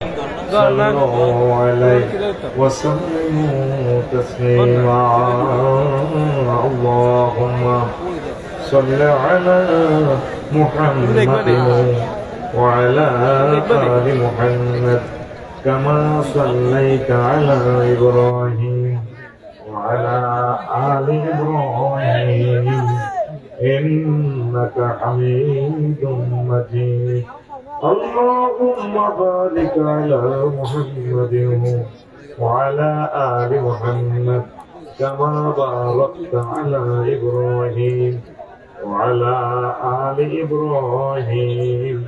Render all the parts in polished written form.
صلوا عليه وسلموا تسليما اللهم صل على محمد وعلى آل محمد كما صليت على إبراهيم وعلى آل إبراهيم إنك حميد مجيد اللهم بارك على محمد وعلى آل محمد كما باركت على إبراهيم وعلى آل إبراهيم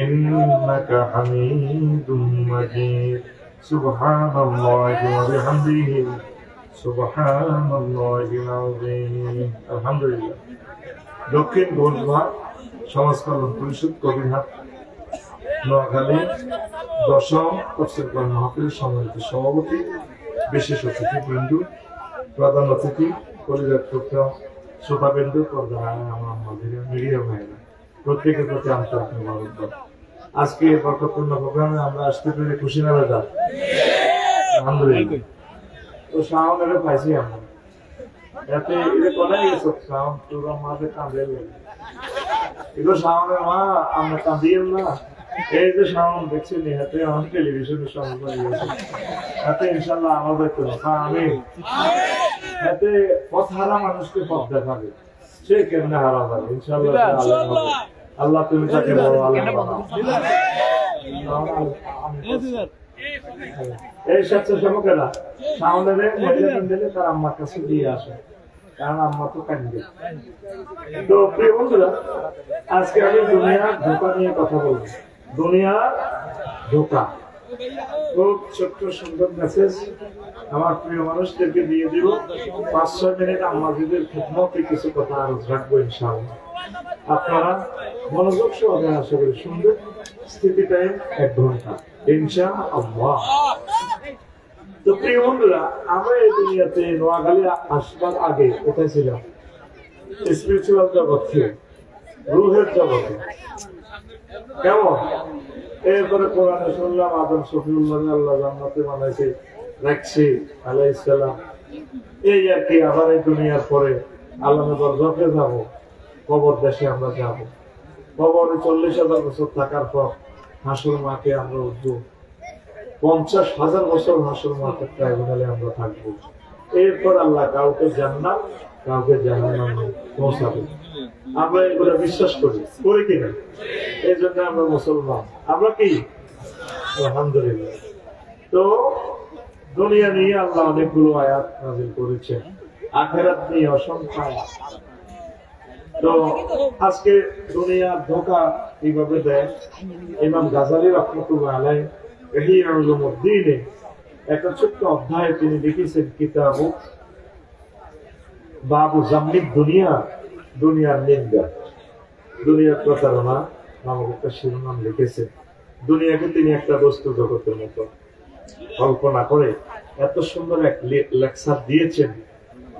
إنك حميد مجيد سبحان الله وبحمده سبحان الله العظيم الحمد لله দক্ষিণ গোলমা সমাজ কল্যাণ পরিষদ কবিরহাট নোয়াখালী দশম তফসিল কোরআন মাহফিলের সম্মানিত সভাপতি বিশেষ অতিথি বৃন্দু প্রধান অতিথি কলিজার টুকরা শ্রোতাবৃন্দু পর্দায় আমার মিডিয়া ভাইরা প্রত্যেকের প্রতি আন্তরিক মোবারকবাদ। আজকে এই বরকতপূর্ণ প্রোগ্রামে আমরা আসতে পেরে খুশি না বেদা আলহামদুলিল্লাহ। তো শাওনেরও পাইছি আমরা এতে এটা কোনায় গেছে শাওন তোরা মাঝে কাঁদে লাগে এগুলো শাওনের মা আমরা কাঁদিয়েন না। এই যে শাওন দেখছি হাতে আমার টেলিভিশনের সঙ্গে গেছে এতে ইনশাল্লাহ আমার দেখতে আমি এতে পথ হারা মানুষকে পথ দেখাবে সে কেমনে হারা যাবে ইনশাল্লাহ আল্লাহ তুমি তাকে বড় আল্লাহ এই স্বেচ্ছাসেবকেরা শাওনের মহিলা দিলে তার আম্মার কাছে দিয়ে আসে কারণ আম্মা তো কান্দে। তো প্রিয় বন্ধুরা আজকে আমি দুনিয়ার ধোঁকা নিয়ে কথা বলবো। দুনিয়ার ধোঁকা খুব ছোট্ট সুন্দর মেসেজ আমার প্রিয় মানুষদেরকে দিয়ে দিব। 5-6 মিনিট আম্মাজিদের খিদমতে কিছু কথা আরো রাখবো ইনশাআল্লাহ। আপনারা মনোযোগ সহকারে আশা করি শুনবেন। স্থিতি টাইম 1 ঘন্টা ইনশাআল্লাহ। তো প্রিয় বন্ধুরা আমরা এই দুনিয়াতে নোয়াখালী আসবার আগে কোথায় ছিলাম? স্পিরিচুয়াল জগতে, রুহের জগতে। কেমন? এরপরে কোরআনে শুনলাম আদম শফিউল্লাহ আল্লাহ জান্নাতে বানাইছে রাখছি আলাইহিস সালাম। এই আর কি আবার এই দুনিয়ার পরে আল্লাহর বরজাতে যাব, কবর দেশে আমরা যাব। কবরে 40,000 বছর থাকার পর হাসর মাঠে আমরা উঠবো। 50,000 বছর হাসর মাঠে ট্রাইব্যুনালে আমরা থাকবো। এরপর আল্লাহ কাউকে জান্নাত কাউকে জাহান্নামে পৌঁছাবে। আমরা এগুলো বিশ্বাস করি কিনা? এই জন্য আমরা মুসলমান। আমরা কি আলহামদুলিল্লাহ। তো দুনিয়া নিয়ে আল্লাহ অনেকগুলো আয়াত নাযিল করেছেন, আখিরাত নিয়ে অসংখ্য আয়াত। তো আজকে দুনিয়ার ধোঁকা এইভাবে দেয় ইমাম গাজালি রাহমাতুল্লাহ আলাইহি ইহইয়া উলুমুদ্দিনে একটা ছোট্ট অধ্যায়ে তিনি লিখেছেন কিতাবু বাবু জামলিক দুনিয়া, দুনিয়ার নিন্দা, দুনিয়ার প্রতারণা নামক একটা শিরোনাম লিখেছেন। দুনিয়াকে তিনি একটা বস্তু জগতের মতো কল্পনা করে এত সুন্দর এক লেকচার দিয়েছেন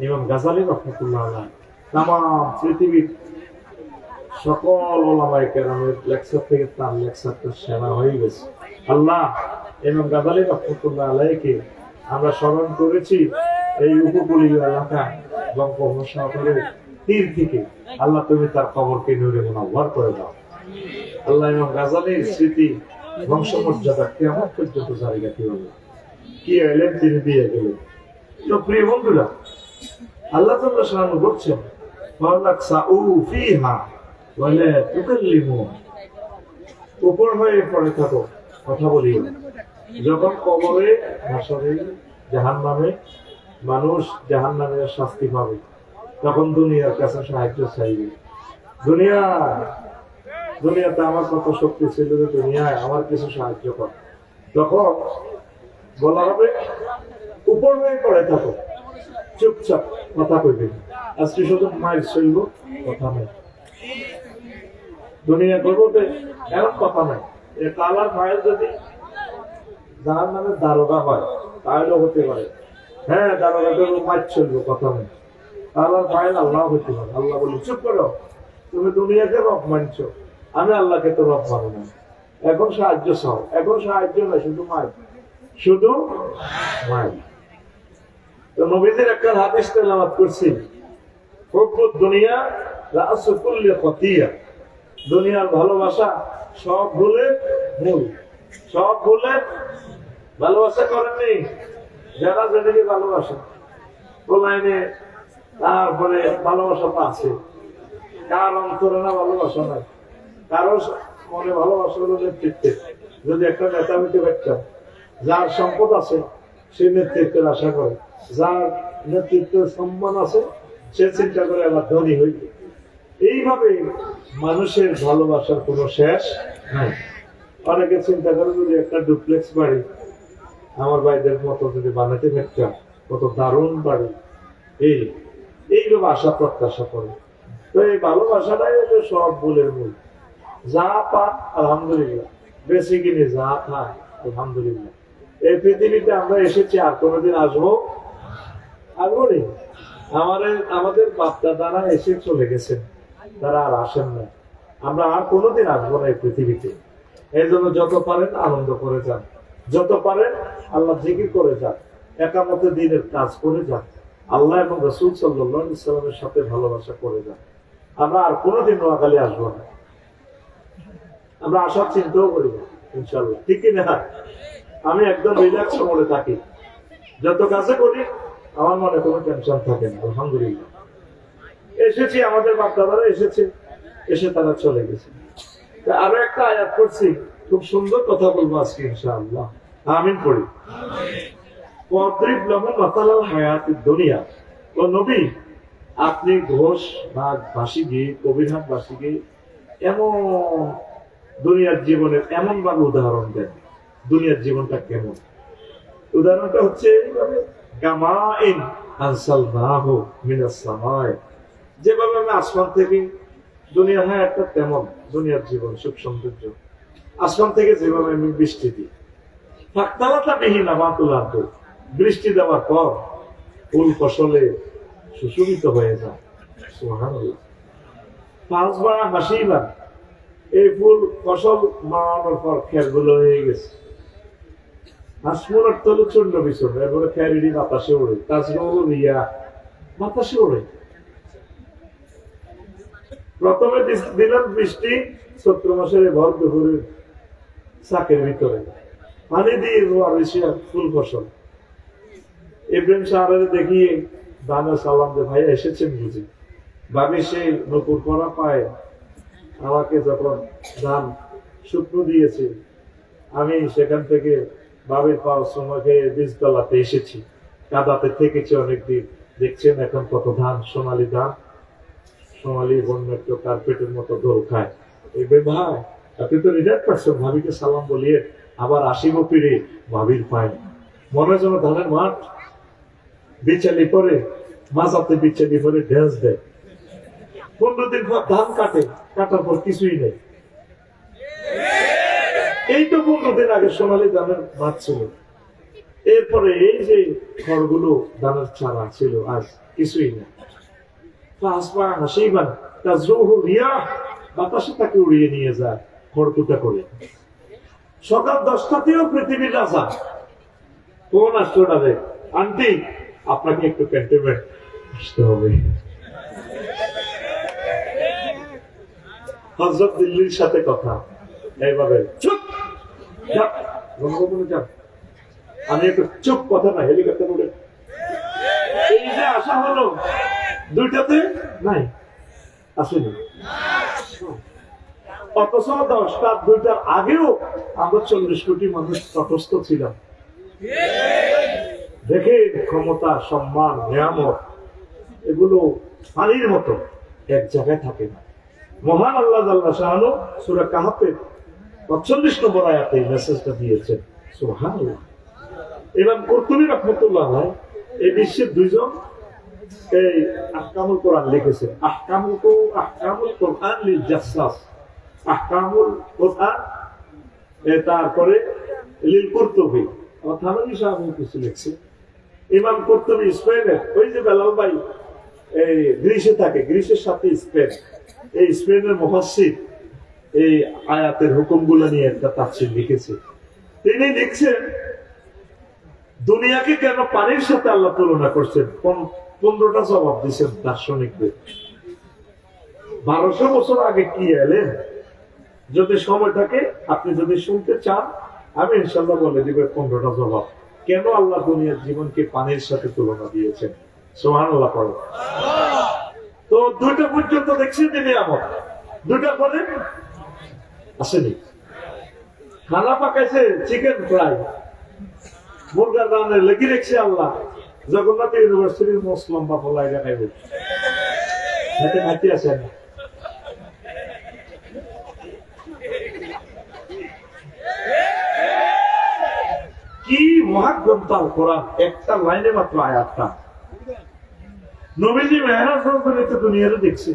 ইমাম গাজালি রাহমাতুল্লাহ আলাইহি। তামাম পৃথিবীর সকল ওলামায়ে কেরামের লেকচার থেকে তার লেকচারটা সেরা হয়ে গেছে। আল্লাহ ইমাম গাজালি রাহমাতুল্লাহ আলাইহিকে আমরা স্মরণ করেছি এই উপকূলীয় এলাকা বঙ্গোপসাগরের তীর থেকে। আল্লাহ তুমি তার কবরকে নূরে মুনাওয়ার করে দাও। আল্লাহ ইমাম গাজালির স্মৃতি বংশমর্যাদা কিয়ামত পর্যন্ত জারি রাখি। কি এলেন তিনি দিয়ে গেলেন। তো প্রিয় বন্ধুরা আল্লাহ তাআলা শান বলছেন ফালাকসাউ ফিহা ওয়া লা তুকাল্লিমুন, উপর হয়ে পড়ে থাকো, কথা বলি। যখন কবরে হাসরে জাহান্নামে মানুষ জাহান্নামের শাস্তি পাবে তখন দুনিয়ার কাছে সাহায্য চাইবে। দুনিয়াতে আমার কত শক্তি ছিল যে দুনিয়ায় আমার কিছু সাহায্য কর। তখন বলা হবে উপর হয়ে পড়ে থাকো, চুপচাপ কথা কইবে। আজকে শুধু মাইল চলব, কথা নাই। দুনিয়া করবো এমন কথা নাই। কালার মাইল যদি জাহান্নামের দারোগা হয় তাহলে হতে পারে। হ্যাঁ, দারোগাকে মাইল চলবো, কথা নেই। কালার মাইল আল্লাহ হতে পারে। আল্লাহ বলি চুপ করো, তুমি দুনিয়াকে রব মানছো, আমি আল্লাহকে তো রব মানো না। এখন সাহায্য চাও, এখন সাহায্য না, শুধু মায়, শুধু মায়। তো নবীদের একটা হাদিস তেলাওয়াত করছি, হুব্বুদ দুনিয়া রাসু কুল্লি খতিয়া, দুনিয়ার ভালোবাসা সব ভুলের মূল, সব ভুলের। ভালোবাসা করেননি যারা যেদিকে ভালোবাসে প্রলাইনে, তারপরে ভালোবাসা তো আছে, কার অন্তরে না ভালোবাসা নাই, কারো মনে ভালোবাসা হলো নেতৃত্বে। যদি একটা নেতা হইতে পারতাম, যার সম্পদ আছে সে নেতৃত্বের আশা করে, যার নেতৃত্বের সম্মান আছে সে চিন্তা করে আবার ধনী হইবে। এইভাবে মানুষের ভালোবাসার কোনো শেষ নাই। অনেকে চিন্তা করে যদি একটা ডুপ্লেক্স বাড়ি আমার ভাইদের মতো যদি বানাতে পারতাম, কত দারুণ বাড়ি, এইভাবে আশা প্রত্যাশা করে। তো এই ভালোবাসাটাই হলো সব ভুলের মূল। যা পান আলহামদুলিল্লাহ, বেশি কিনে যা খান আলহামদুলিল্লাহ। এই পৃথিবীতে আমরা এসেছি, আর কোনোদিন আসবো নেই। আমাদের বাপ দাদারা এসে চলে গেছেন, তারা আর আসেন না, আমরা আর কোনোদিন আসবো না এই পৃথিবীতে। এই জন্য যত পারেন আনন্দ করে যান, যত পারেন আল্লাহ জিকির করে যান, একামতে দিনের কাজ করে যান, আল্লাহ এবং রাসূল সাল্লাল্লাহু আলাইহি ওয়াসাল্লামের সাথে ভালোবাসা করে যান। আমরা আর কোনোদিন নোয়াখালী আসবো না, আমরা আসার চিন্তাও করি না ইনশাল্লাহ, ঠিক না? আমি একদম রিল্যাক্স মোডে থাকি, যত কাছে করি আমার মনে কোনো টেনশন থাকে না আলহামদুলিল্লাহ। এসেছি, আমাদের বাপ দাদারা এসেছে, এসে তারা চলে গেছে। আরো একটা আয়াত করছি, খুব সুন্দর কথা বলবো আজকে ইনশাআল্লাহ, আমিন পড়ি। ওয়াদরিব লাহুম মাসালাল হায়াতিদ দুনিয়া, ও নবী আপনি ঘোষ বাগ বাসীকে, কবিরহাট বাসীকে এমন দুনিয়ার জীবনের এমন ভাবে উদাহরণ দেন, দুনিয়ার জীবনটা কেমন। উদাহরণটা হচ্ছে এইভাবে, কামাইন আনসালনাহু মিনাস সামায়, যেভাবে আমি আসমান থেকে, দুনিয়া হ্যাঁ একটা তেমন, দুনিয়ার জীবন সুখ সৌন্দর্য, আসমান থেকে যেভাবে আমি বৃষ্টি দিই, ফাক্তালাতা বিহি নাবাতুল আরদ, বৃষ্টি দেওয়ার পর ফুল ফসলে সুশোভিত হয়ে যায়, সুবহানাল্লাহ। ফাসবা হাসিবান, এই ফুল ফসল মারানোর পর খেরগুলো হয়ে গেছে, আসমুনার তলে চূর্ণ বিচূর্ণ, এরপরে খেরিডি বাতাসে ওড়ে, তাজমহল রিয়া বাতাসে ওড়ে। প্রথমে দিলাম বৃষ্টি চৈত্র মাসের ভর দুপুরে চাকের ভিতরে, পানি দিয়ে রোয়ার ফুল ফসল। ইব্রাহিম সাহারে দেখিয়ে দানা সালাম যে ভাইয়া এসেছেন বুঝি, ভাবি সে নকুর করা পায়, আমাকে যখন ধান শুকনো দিয়েছে, আমি সেখান থেকে বাবির পাওয়ার সময়কে বীজতলাতে এসেছি, কাদাতে থেকেছি অনেকদিন, দেখছেন এখন কত ধান, সোনালী ধান, সোনালী বন্যাট্য কার্পেটের মতো দোল খায়। ইব্রাহিম ভাই আপনি তো রিটায়ার পারছেন, ভাবিকে সালাম বলিয়ে আবার আসিব ফিরে ভাবির পায়, মনে যেন ধানের মাঠ, বিচালি করে মাঝাতে বিচালি করে ঢেঁস দেয়। 15 দিন পর ধান কাটে, কাটার পর কিছুই নেই। এই তো 15 দিন আগে সোনালী ধানের মাঠ ছিল, এরপরে এই যে খড়গুলো ধানের চারা ছিল, আজ কিছুই নেই। বাতাসে তাকে উড়িয়ে নিয়ে যায় খড়কুটা করে। সকাল 10টাতেও পৃথিবীর রাজা কোন আসতে, আন্টি আপনাকে একটু ক্যান্টনমেন্ট আসতে হবে। হযরত দিল্লির সাথে কথা এইভাবে, চুপ যান, আমি একটু চুপ, কথা না, হেলিকপ্টার উড়ে। এই যে আসা হলো, 2টাতে নাই, আসেনি। অথচ 10টা 2টার আগেও আমরা 40 কোটি মানুষ তটস্থ ছিলাম। দেখে ক্ষমতা, সম্মান, নিয়ামত এগুলো পানির মতো এক জায়গায় থাকে না। মহান আল্লাহ জাল্লা শাআনু সূরা কাহফের 45 নম্বর আয়াতে এই মেসেজটা দিয়েছেন, সুবহানাল্লাহ। ইমাম কুরতুবী রাহমাতুল্লাহ আলাইহি এই বিশ্বের 2জন এই আহকামুল কোরআন লিখেছেন, আহকামুল কোরআন লিল জাসসাস, আহকামুল কোরআন, তারপরে লিল কুরতুবী, থানভী সাহেব কিছু লিখছে। ইমাম কুরতুবী স্পেনের, ওই যে বেলাল ভাই এই গ্রিসে থাকে, গ্রিসের সাথে স্পেন, এই স্পেনের মুফাসসির এই আয়াতের হুকুমগুলো নিয়ে একটা তাফসীর লিখেছে। তিনি লিখছেন দুনিয়াকে কেন পানির সাথে আল্লাহ তুলনা করছেন, 15টা জবাব দিচ্ছেন দার্শনিকদের। 1200 বছর আগে কি এলেন, যদি সময় থাকে আপনি যদি শুনতে চান আমি ইনশাল্লাহ বলে দিব 15টা জবাব কেন আল্লাহ দুনিয়ার জীবনকে পানির সাথে তুলনা দিয়েছেন। সুবহানাল্লাহ পড়ো। তো 2টা পর্যন্ত দেখছেন যে নিয়ামত, 2টা পরে আসেনি। খানা পাকাইছে চিকেন ফ্রাই, মুরগার রান্না লেগে রেখেছে আল্লাহ। জগন্নাথ ইউনিভার্সিটির মোস্ট লম্বা ফলাই দেখাইবে, হাতে হাতে আসেন। কি মহাগ্রন্থ আল কোরআন, একটা লাইনে মাত্র আয়াতটা। নবীজি মেহরাজ রজনীতে দুনিয়ারে দেখছে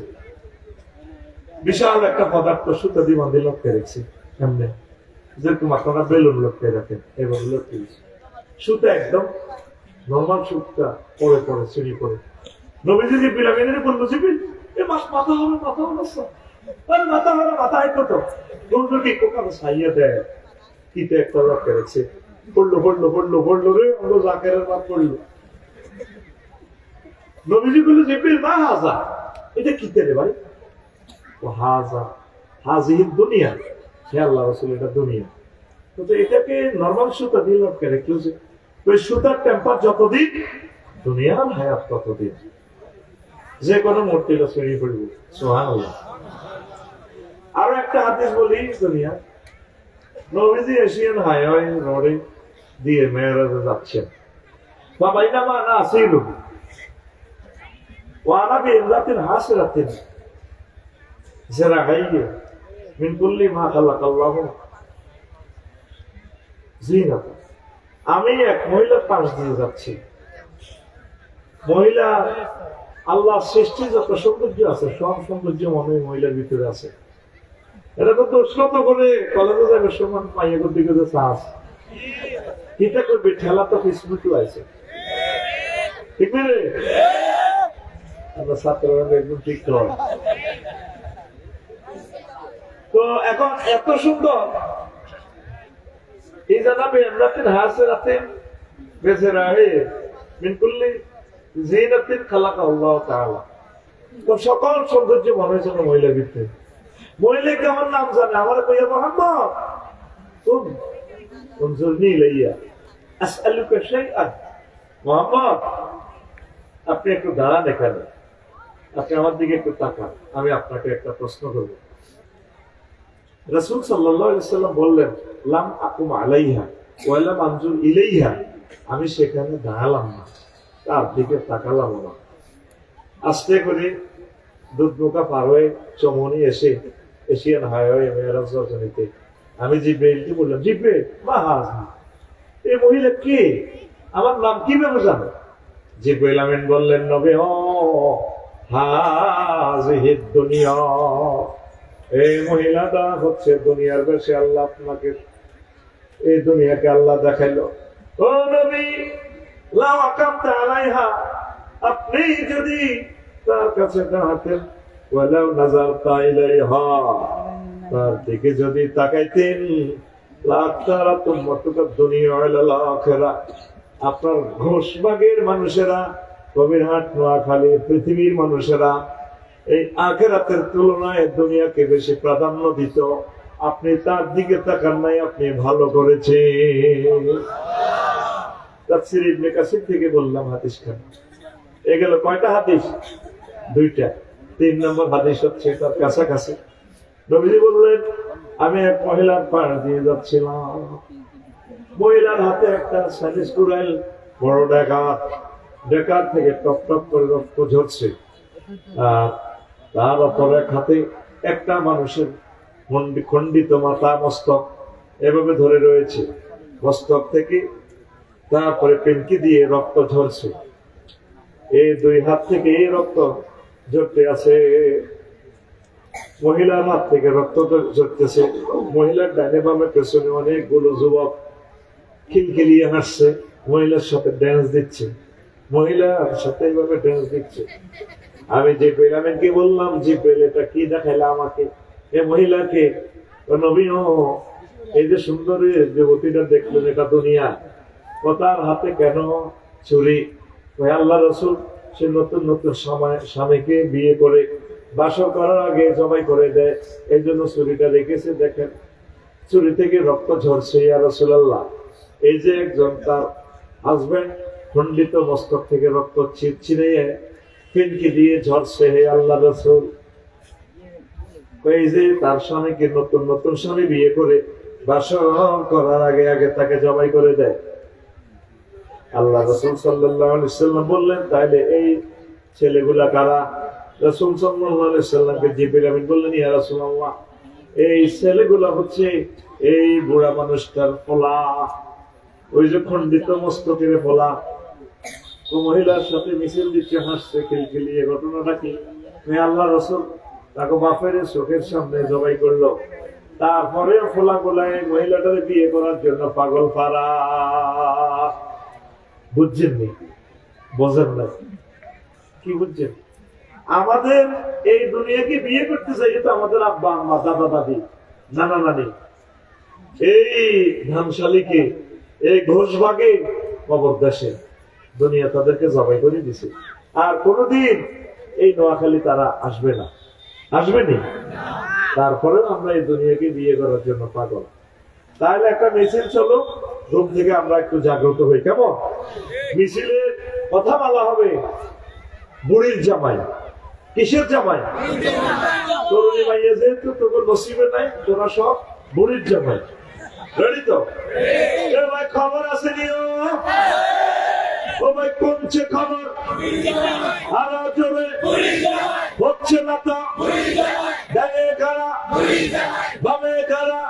বিশাল একটা পদার্থ সুতা দিয়ে বাঁধে লটকে রেখেছে, এমনি যেরকম আপনারা বেলুন লটকে রাখেন এবার লটকে দিচ্ছে। সুতা একদম নর্মাল সুতা পরে পরে শ্রেণী করে। নবীজি জিব্রিল আমিনের বলল, জিব্রিল এ মাছ মাথা হবে, মাথা হবে আরে মাথা হবে, মাথা হয় কত বন্ধুকে কোকানো ছাইয়া দেয় কিতে একটা লটকে রেখেছে। পড়লো পড়লো পড়লো পড়লো রে, আমরা জাকেরের বাদ পড়লো। নবীজি বলল, জিব্রিল মা হাজা, এটা কিতে রে ভাই? ও হাজা হাজিহিদ দুনিয়া, হে আল্লাহ রাসূল এটা দুনিয়া। তো এটাকে নরমাল সুতা দিয়ে লটকে রেখেছে। ওই সুতার টেম্পার যতদিন দুনিয়ার হায়াত ততদিন। যে কোনো মূর্তিটা ছড়িয়ে পড়বে। সুবহানাল্লাহ। আরো একটা হাদিস বলি, দুনিয়া নবীজি এশিয়ান হাইওয়ে রোডে দিয়ে মেরাজে যাচ্ছেন। বাবাইনামা না আসিলু ওয়ানা বিইমরাতিন হাসরাতিন জারাগাইয়া মিন কুল্লি মা খালাকাল্লাহু জিনাতা। আমি এক মহিলার পাশ দিয়ে যাচ্ছি। মহিলা আল্লাহ সৃষ্টি যত সৌন্দর্য আছে সব সৌন্দর্য মনে মহিলার ভিতরে আছে। এটা তো দোষরত করে কলেজে যাবে সমান পাইয়ে করতে গেছে চাষ কিটা করবে, ঠেলা তো ফেসবুকে আছে, ঠিক না রে? আমরা ছাত্ররা একদম ঠিক হয়। তো এখন এত সুন্দর এই জানাবে এমরাতিন হাসরাতিন বেঁচে রাহে মিন কুল্লি জিনাতিন খালাকা আল্লাহ তাআলা। তো সকল সৌন্দর্য মনে হয়েছে মহিলার ভিতরে। মহিলা কেমন নাম জানে? আমার কইয়া মোহাম্মদ তুমজুরনি ইলাইয়া আসআলুকা শাইআন। মোহাম্মদ আপনি একটু দাঁড়ান এখানে, আপনি আমার দিকে একটু তাকান, আমি আপনাকে একটা প্রশ্ন করব। রাসূল সাল্লাল্লাহু আলাইহি ওয়াসাল্লাম বললেন, লাম আকুম আলাইহা ওয়া লাম আনজুর ইলাইহা। আমি সেখানে দাঁড়ালাম না, তার দিকে তাকালাম না। আস্তে করে দুধবোকা পার হয়ে চমনি এসে এশিয়ান হাইওয়ে মেরাজ রজনীতে আমি জিব্রাইলকে বললাম, জিব্রাইল মা হাযা, এই মহিলা কে? আমার নাম কিভাবে জানো? জিব্রাইল আমিন বললেন, নবী ও হাযিহিদ দুনিয়া, এই মহিলাটা হচ্ছে দুনিয়ার বেশে আল্লাহ আপনাকে এই দুনিয়াকে আল্লাহ দেখাইলো। ও নবী লাউ আকামতা আলাইহা, আপনি যদি তার কাছে দাঁড়াতেন, ওয়ালাউ নাযারতা ইলাইহা, তার দিকে যদি তাকাইতেন, লাতারাতুম মাতুকা দুনিয়া ওয়াল আখিরা, আপনার ঘোষবাগের মানুষেরা, কবিরহাট, নোয়াখালী, পৃথিবীর মানুষেরা এই আখিরাতের তুলনায় দুনিয়াকে বেশি প্রাধান্য দিত। আপনি তার দিকে তাকান নাই, আপনি ভালো করেছেন। তাফসীর ইবনে কাসির থেকে বললাম হাদিস খান। এ গেল কয়টা হাদিস? 2টা। 3 নম্বর হাদিস হচ্ছে তার কাছাকাছি। নবীজি বললেন, আমি এক মহিলার পাশ দিয়ে যাচ্ছিলাম। মহিলার হাতে একটা সাইনিস কুরাইল, বড় ডাকাত, ডাকাত থেকে টপ টপ করে রক্ত ঝরছে। আর তার অপর এক হাতে একটা মানুষের খণ্ডিত মাথা, মস্তক এভাবে ধরে রয়েছে। মস্তক থেকে তারপরে পেনকি দিয়ে রক্ত ঝরছে। এই 2 হাত থেকে এই রক্ত ঝরতে আছে। মহিলার হাত থেকে রক্ত ঝরতেছে। মহিলার ডানে বামে পেছনে অনেকগুলো যুবক খিলখিলিয়ে হাসছে, মহিলার সাথে ড্যান্স দিচ্ছে, মহিলার সাথে এইভাবে ড্যান্স দিচ্ছে। আমি জিব্রাইল আমিনকে বললাম, জিব্রাইল এটা কি দেখাইলা আমাকে? এ মহিলাকে নবী এই যে সুন্দরী যুবতীটা দেখলেন, এটা দুনিয়া, তার হাতে কেন ছুরি? আল্লাহ রসুল সে নতুন নতুন স্বামীকে বিয়ে করে বাসর করার আগে জবাই করে দেয়, এই জন্য ছুরিটা রেখেছে। দেখেন ছুরি থেকে রক্ত ঝরছে। ইয়া রাসূলুল্লাহ, এই যে একজন তার হাজবেন্ড খণ্ডিত মস্তক থেকে রক্ত ছিঁড়ে ফিনকি দিয়ে ঝরছে, হে আল্লাহ রসুল, এই যে তার স্বামীকে নতুন নতুন স্বামী বিয়ে করে বাসর করার আগে আগে তাকে জবাই করে দেয়। আল্লাহ রাসূল সাল্লাল্লাহু আলাইহি ওয়াসাল্লাম বললেন, তাইলে এই ছেলেগুলা কারা? রাসূল সাল্লাল্লাহু আলাইহি ওয়াসাল্লামকে জিবরিল আমিন বললেন, ইয়া রাসূলুল্লাহ, এই ছেলেগুলা হচ্ছে এই বুড়া মানুষটার পোলা, ওই যে খণ্ডিত মস্তকের পোলা। ও মহিলার সাথে মিছিল দিচ্ছে, হাসছে খিলখিলিয়ে। ঘটনাটা কি? আল্লাহ রাসূল তাকে বাপের চোখের সামনে জবাই করলো, তারপরে ফোলা গোলায় মহিলাটারে বিয়ে করার জন্য পাগল পারা। বুঝছেননি? বোঝেন না কি বুঝছেন? আমাদের এই দুনিয়াকে বিয়ে করতে চাই তো আমাদের আব্বা আম্মা, দাদা দাদি, নানা নানি, এই ধানশালীকে, এই ঘোষবাগে, কবর দেশে দুনিয়া তাদেরকে জবাই করে দিছে। আর কোনদিন এই নোয়াখালী তারা আসবে না, আসবেনি। তারপরেও আমরা এই দুনিয়াকে বিয়ে করার জন্য পাগল। তাহলে একটা মিছিল চলো, ঘুম থেকে আমরা একটু জাগ্রত হই। কেমন? মিছিলের কথা বলা হবে বুড়ির জামাই। কিসের জামাই? তরুণী মাইয়া যেহেতু তোর নসিবে নাই, তোরা সব বুড়ির জামাই। রেডি তো? ভাই খবর আছে নিও। ও ভাই কোনছে খবর? আরো জোরে হচ্ছে না তো? ডানে কারা, বামে কারা,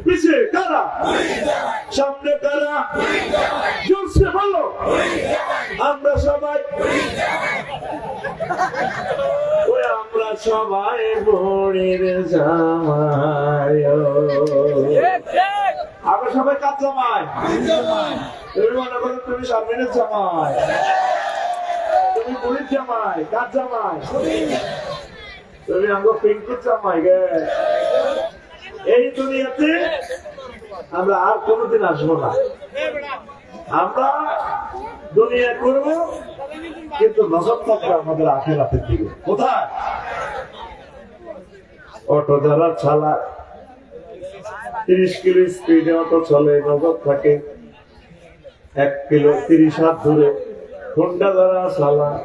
পিছে কারা, সামনে কারা? জোরসে বলো। আমরা সবাই, ওই আমরা সবাই বুড়ির জামাই। আমরা সবাই কার জামাই? তুমি মনে করো তুমি শারমিনের জামাই, তুমি বুড়ির জামাই। কার জামাই? তুমি আমরা পিঙ্কুর জামাই গে। এই দুনিয়াতে আমরা আর কোনোদিন আসবো না। আমরা দুনিয়া করবো, কিন্তু নজর থাকবে আমাদের আখিরাতের দিকে। কোথায়? অটো যারা চালা 30 কিলো স্পিডে অটো চলে, নজর থাকে 1 কিলো 30 হাত দূরে। হোন্ডা যারা চালায়,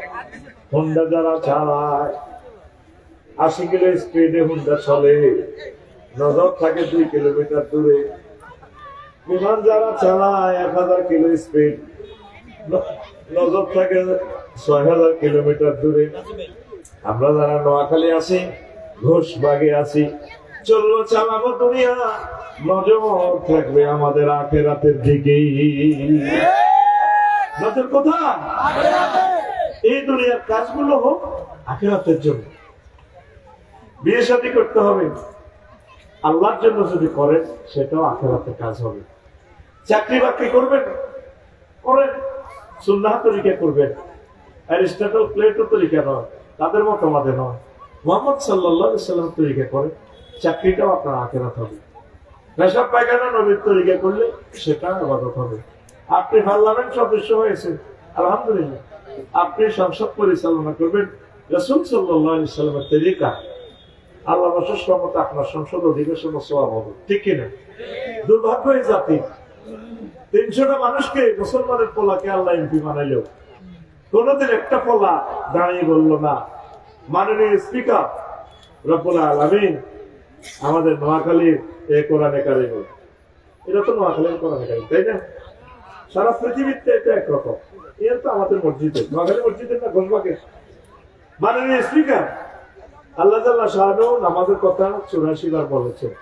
হোন্ডা যারা চালায় 80 কিলো স্পিডে হোন্ডা চলে, নজর থাকে 2 কিলোমিটার দূরে। বিমান যারা চালায় 1000 কিলো স্পিড, নজর থাকে 6000 কিলোমিটার দূরে। আমরা যারা নোয়াখালী আছি, ঘোষবাগে আছি, চলবো চালাবো দুনিয়া, নজর থাকবে আমাদের আখিরাতের দিকে। নজর কোথায়? এই দুনিয়ার কাজগুলো হোক আখিরাতের জন্য। বিয়ে শাদী করতে হবে আল্লাহর জন্য, যদি করেন সেটাও আখিরাতের কাজ হবে। চাকরি বাকরি করবেন, করেন, সুন্নাহ তরিকা করবেন। অ্যারিস্টটল, প্লেটো তরিকা নয়, তাদের মতবাদে নয়, মুহাম্মদ সাল্লাল্লাহু আলাইহি ওয়াসাল্লাম তরিকা করে, চাকরিটাও আপনার আখিরাত হবে। পেশাব পায়খানা নবীর তরিকা করলে সেটা ইবাদত হবে। আপনি পার্লামেন্ট সদস্য হয়েছেন, আলহামদুলিল্লাহ। আপনি সংসদ পরিচালনা করবেন রাসূল সাল্লাল্লাহু আলাইহি ওয়াসাল্লামের তরিকা, আল্লাহ রাসূলের সম্মত আপনার সংসদ অধিবেশন সওয়াব হবে। ঠিক কিনা? দুর্ভাগ্য এই জাতি, 300টা মানুষকে, মুসলমানের পোলাকে আল্লাহ এমপি বানাইলেও কোনদিন একটা পোলা দাঁড়িয়ে বললো না, মাননীয় স্পিকার রব্বুল আলামিন আমাদের নোয়াখালীর কোরআনে কারিম। এটা তো নোয়াখালীর কোরআনে কারিম, তাই না? সারা পৃথিবীতে এটা একরকম। এর তো আমাদের মসজিদে, নোয়াখালী মসজিদের না ঘোষবাগে। মাননীয় স্পিকার আল্লাহ তাআলা শাহানু নামাজের কথা 84 বার বলেছেন।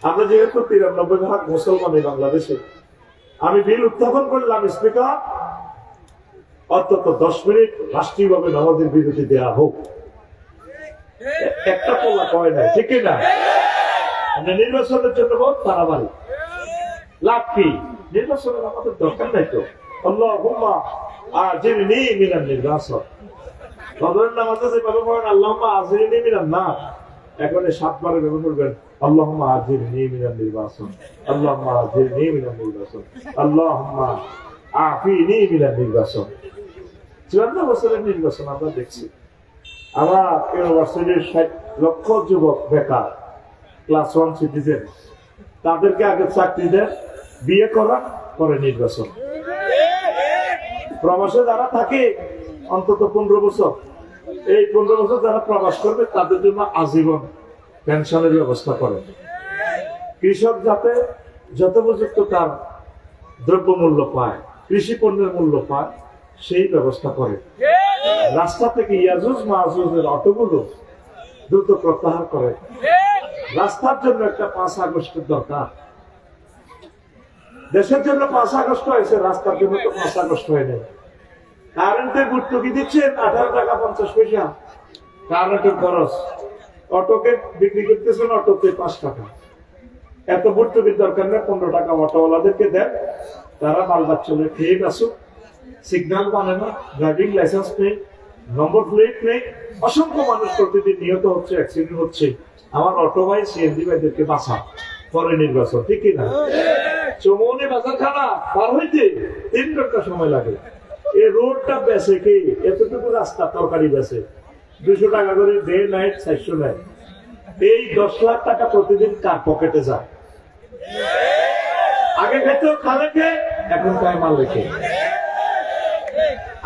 আমরা যেহেতু 93% মুসলমান এই বাংলাদেশে, আমি বিল উত্থাপন করলাম, স্পিকার অন্তত 10 মিনিট রাষ্ট্রীয়ভাবে নামাজের বিরতি দেওয়া হোক। একটা পোলা কয় না, ঠিক না? নির্বাচনের জন্য বহুত তাড়াবাড়ি, লাভ কি? নির্বাচনের আমাদের দরকার নাই তো। আল্লাহুম্মা আজিরনি মিনান নির্বাচন। ফজরের নামাজে যেভাবে পড়েন আল্লাহুম্মা আজিরনি মিনান নার, এখন এই 7 বারে ব্যবহার করবেন, আল্লাহুম্মা আজিরনি মিনাল নির্বাসন, আল্লাহুম্মা আজিরনি মিনাল নির্বাসন, আল্লাহুম্মা আফিনি মিনাল নির্বাসন। 54 বছরের নির্বাচন আমরা দেখছি। আমার ইউনিভার্সিটির 60 লক্ষ যুবক বেকার, ক্লাস 1 সিটিজেন, তাদেরকে আগে চাকরি দেন, বিয়ে করা, পরে নির্বাচন। প্রবাসে যারা থাকে অন্তত 15 বছর, এই 15 বছর যারা প্রবাস করবে তাদের জন্য আজীবন পেনশনের ব্যবস্থা করে। কৃষক যাতে যথোপযুক্ত তার দ্রব্যমূল্য পায়, কৃষি পণ্যের মূল্য পায়, সেই ব্যবস্থা করে। রাস্তা থেকে ইয়াজুজ মাহুজের অটোগুলো দ্রুত প্রত্যাহার করে। রাস্তার জন্য একটা 5 আগস্টের দরকার। দেশের জন্য 5 আগস্ট হয়েছে, রাস্তার জন্য তো 5 আগস্ট হয় নাই। কারেন্টের ভর্তুকি দিচ্ছেন 18 টাকা 50 পয়সা কারেন্টের খরচ, অটোকে বিক্রি করতেছেন অটোতে 5 টাকা। এত ভর্তুকির দরকার নেই, 15 টাকা অটোওয়ালাদেরকে দেন, তারা মালবাদ চলে খেয়ে আসুক। সিগন্যাল মানে না, ড্রাইভিং লাইসেন্স নেই, নম্বর প্লেট নেই, অসংখ্য মানুষ প্রতিদিন নিহত হচ্ছে, অ্যাক্সিডেন্ট হচ্ছে। আমার অটো ভাই সিএনজি ভাইদেরকে বাঁচা, পরে নির্বাচন, ঠিক কিনা? চৌমনি বাজার খানা পার হইতে 3 ঘন্টা সময় লাগে। এই রোডটা বেচে কি? এতটুকু রাস্তা তরকারি বেচে 200 টাকা করে ডে নাইট 400 নেয়। এই 10 লাখ টাকা প্রতিদিন কার পকেটে যায়? আগে খাইতো খালেকে, এখন খায় মালিকে।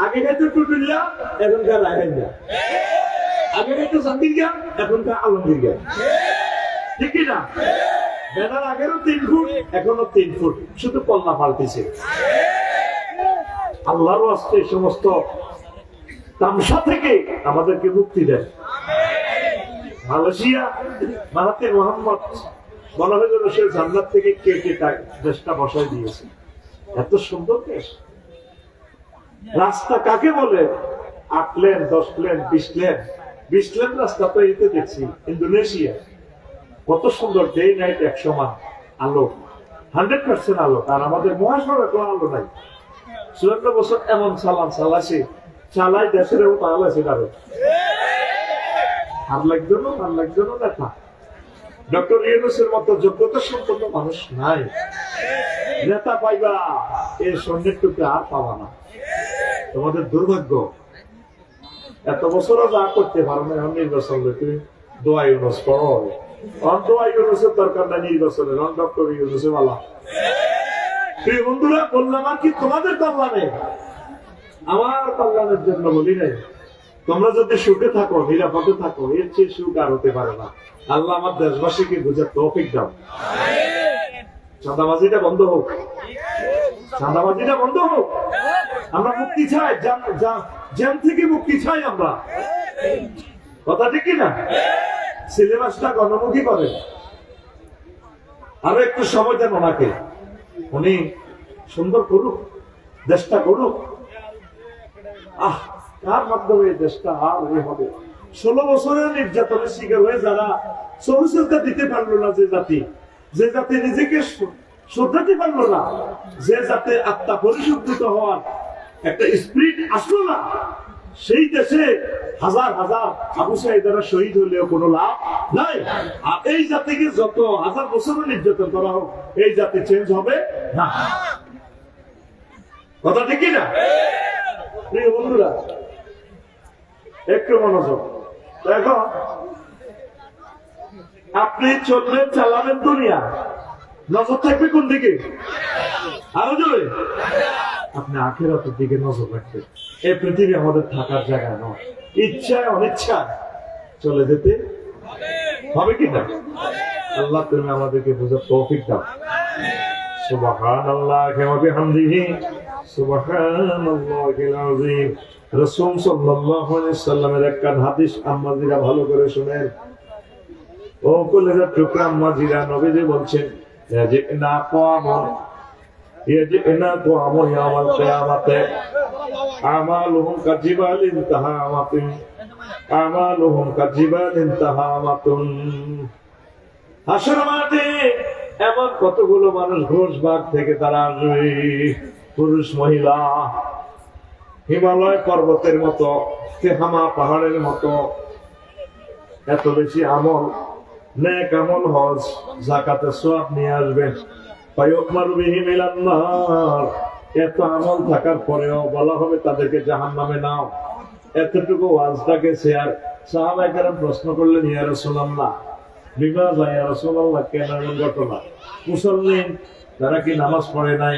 আগে খাইতো টুটুল্লা, এখন খায় রায়হাইয়া। আগে খাইতো জাতির জ্ঞান, এখন খায় আলমগীর জ্ঞান, ঠিক কিনা? ব্যানার আগেরও 3 ফুট, এখনো 3 ফুট, শুধু পল্লা পাল্টেছে। আল্লাহর ওয়াস্তে সমস্ত তামসা থেকে আমাদেরকে মুক্তি দেন। মালয়েশিয়া মাহাতির মোহাম্মদ বলা হয়ে গেল সে জান্নাত থেকে কেটে দেশটা বসায় দিয়েছে। এত সুন্দর দেশ। রাস্তা কাকে বলে? 8 লেন, 10 লেন, 20 লেন। 20 লেন রাস্তা তো এতে দেখছি ইন্দোনেশিয়া। কত সুন্দর, ডে নাইট 1 সমান আলো, 100% আলো। আর আমাদের মহাসড়কে কোনো আলো নাই। 54 বছর এমন চালাইছে, চালাই দেশের তাহলে আছে কারো আর লাগবে না দেখা। ডক্টর ইউনূসের মতো যোগ্যতা সম্পন্ন মানুষ নাই। নেতা পাইবা, এই সৈন্যের টুকরে আর পাবা না। তোমাদের দুর্ভাগ্য। এত বছরও যা করতে পারো না, এখন নির্বাচন তুমি দোয়া ইউনূস পড়ো। দোয়া ইউনূসের দরকার নাই নির্বাচনের, ডক্টর ইউনূসে বলা। প্রিয় বন্ধুরা, বললাম আর কি তোমাদের কল্যাণে, আমার কল্যাণের জন্য বলি নাই। তোমরা যদি সুখে থাকো, নিরাপদে থাকো, এর চেয়ে সুখ আর হতে পারে না। আল্লাহ আমার দেশবাসীকে বুঝার তৌফিক দাও। চাঁদাবাজিটা বন্ধ হোক, চাঁদাবাজিটা বন্ধ হোক। আমরা মুক্তি চাই, জ্যাম থেকে মুক্তি চাই আমরা। কথা ঠিক কিনা? সিলেবাসটা গণমুখী করে। আরো একটু সময় দেন ওনাকে, উনি সুন্দর করুক, দেশটা করুক। তার মাধ্যমে দেশটা আর হবে। 16 বছরের নির্যাতনের শিকার হয়ে যারা সহযোগিতা দিতে পারলো না, যে জাতি নিজেকে শোধরাতে পারলো না, যে জাতি আত্মা পরিশুদ্ধ হওয়ার একটা স্পিরিট আসলো না, সেই দেশে হাজার হাজার আবু সাঈদরা শহীদ হলেও কোনো লাভ নাই। আর এই জাতিকে যত হাজার বছরের নির্যাতন করা হোক, এই জাতি চেঞ্জ হবে না। কথা ঠিক না? প্রিয় বন্ধুরা, একটু মনোযোগ। দেখো, আপনি চলবেন, চালাবেন দুনিয়া, নজর থাকবে কোন দিকে? আরো জোরে। আপনি আখিরাতের দিকে নজর রাখবেন। এই পৃথিবী আমাদের থাকার জায়গা নয়। ইচ্ছায় অনিচ্ছায় চলে যেতে হবে কিনা? আল্লাহ তুমি আমাদেরকে বুঝার তৌফিক দাও। সুবহানাল্লাহি ওয়া বিহামদিহি, সুবহানাল্লাহিল আযীম। রাসূল সাল্লাল্লাহু আলাইহি ওয়াসাল্লামের একটা হাদিস আম্মাজিরা ভালো করে শুনেন। ও কলেজার টুকরা আম্মাজিরা, নবীজি বলছেন, ইয়াজিনা কওয়ামুন ইয়াউমাল কিয়ামাতে আমালুহুম কাজিবালিন তাহামাতুন, আমালুহুম কাজিবালিন তাহামাতুন। হাসর মাঠে এমন কতগুলো মানুষ ঘোষবাগ থেকে তারা আসবে, পুরুষ মহিলা, হিমালয় পর্বতের মতো, তেহামা পাহাড়ের মতো, এত বেশি আমল, নেক আমল, হজ যাকাতের সওয়াব নিয়ে আসবেন। ফায়ুকমারু বিহি মিনান নার, এত আমল থাকার পরেও বলা হবে তাদেরকে জাহান্নামে নাও। এতটুকু ওয়াজটা গেছে। আর সাহাবায়ে কেরাম প্রশ্ন করলেন, ইয়া রাসূলুল্লাহ, লিমাযা ইয়া রাসূলুল্লাহ, কেন এমন ঘটনা? মুসল্লিন, তারা কি নামাজ পড়ে নাই?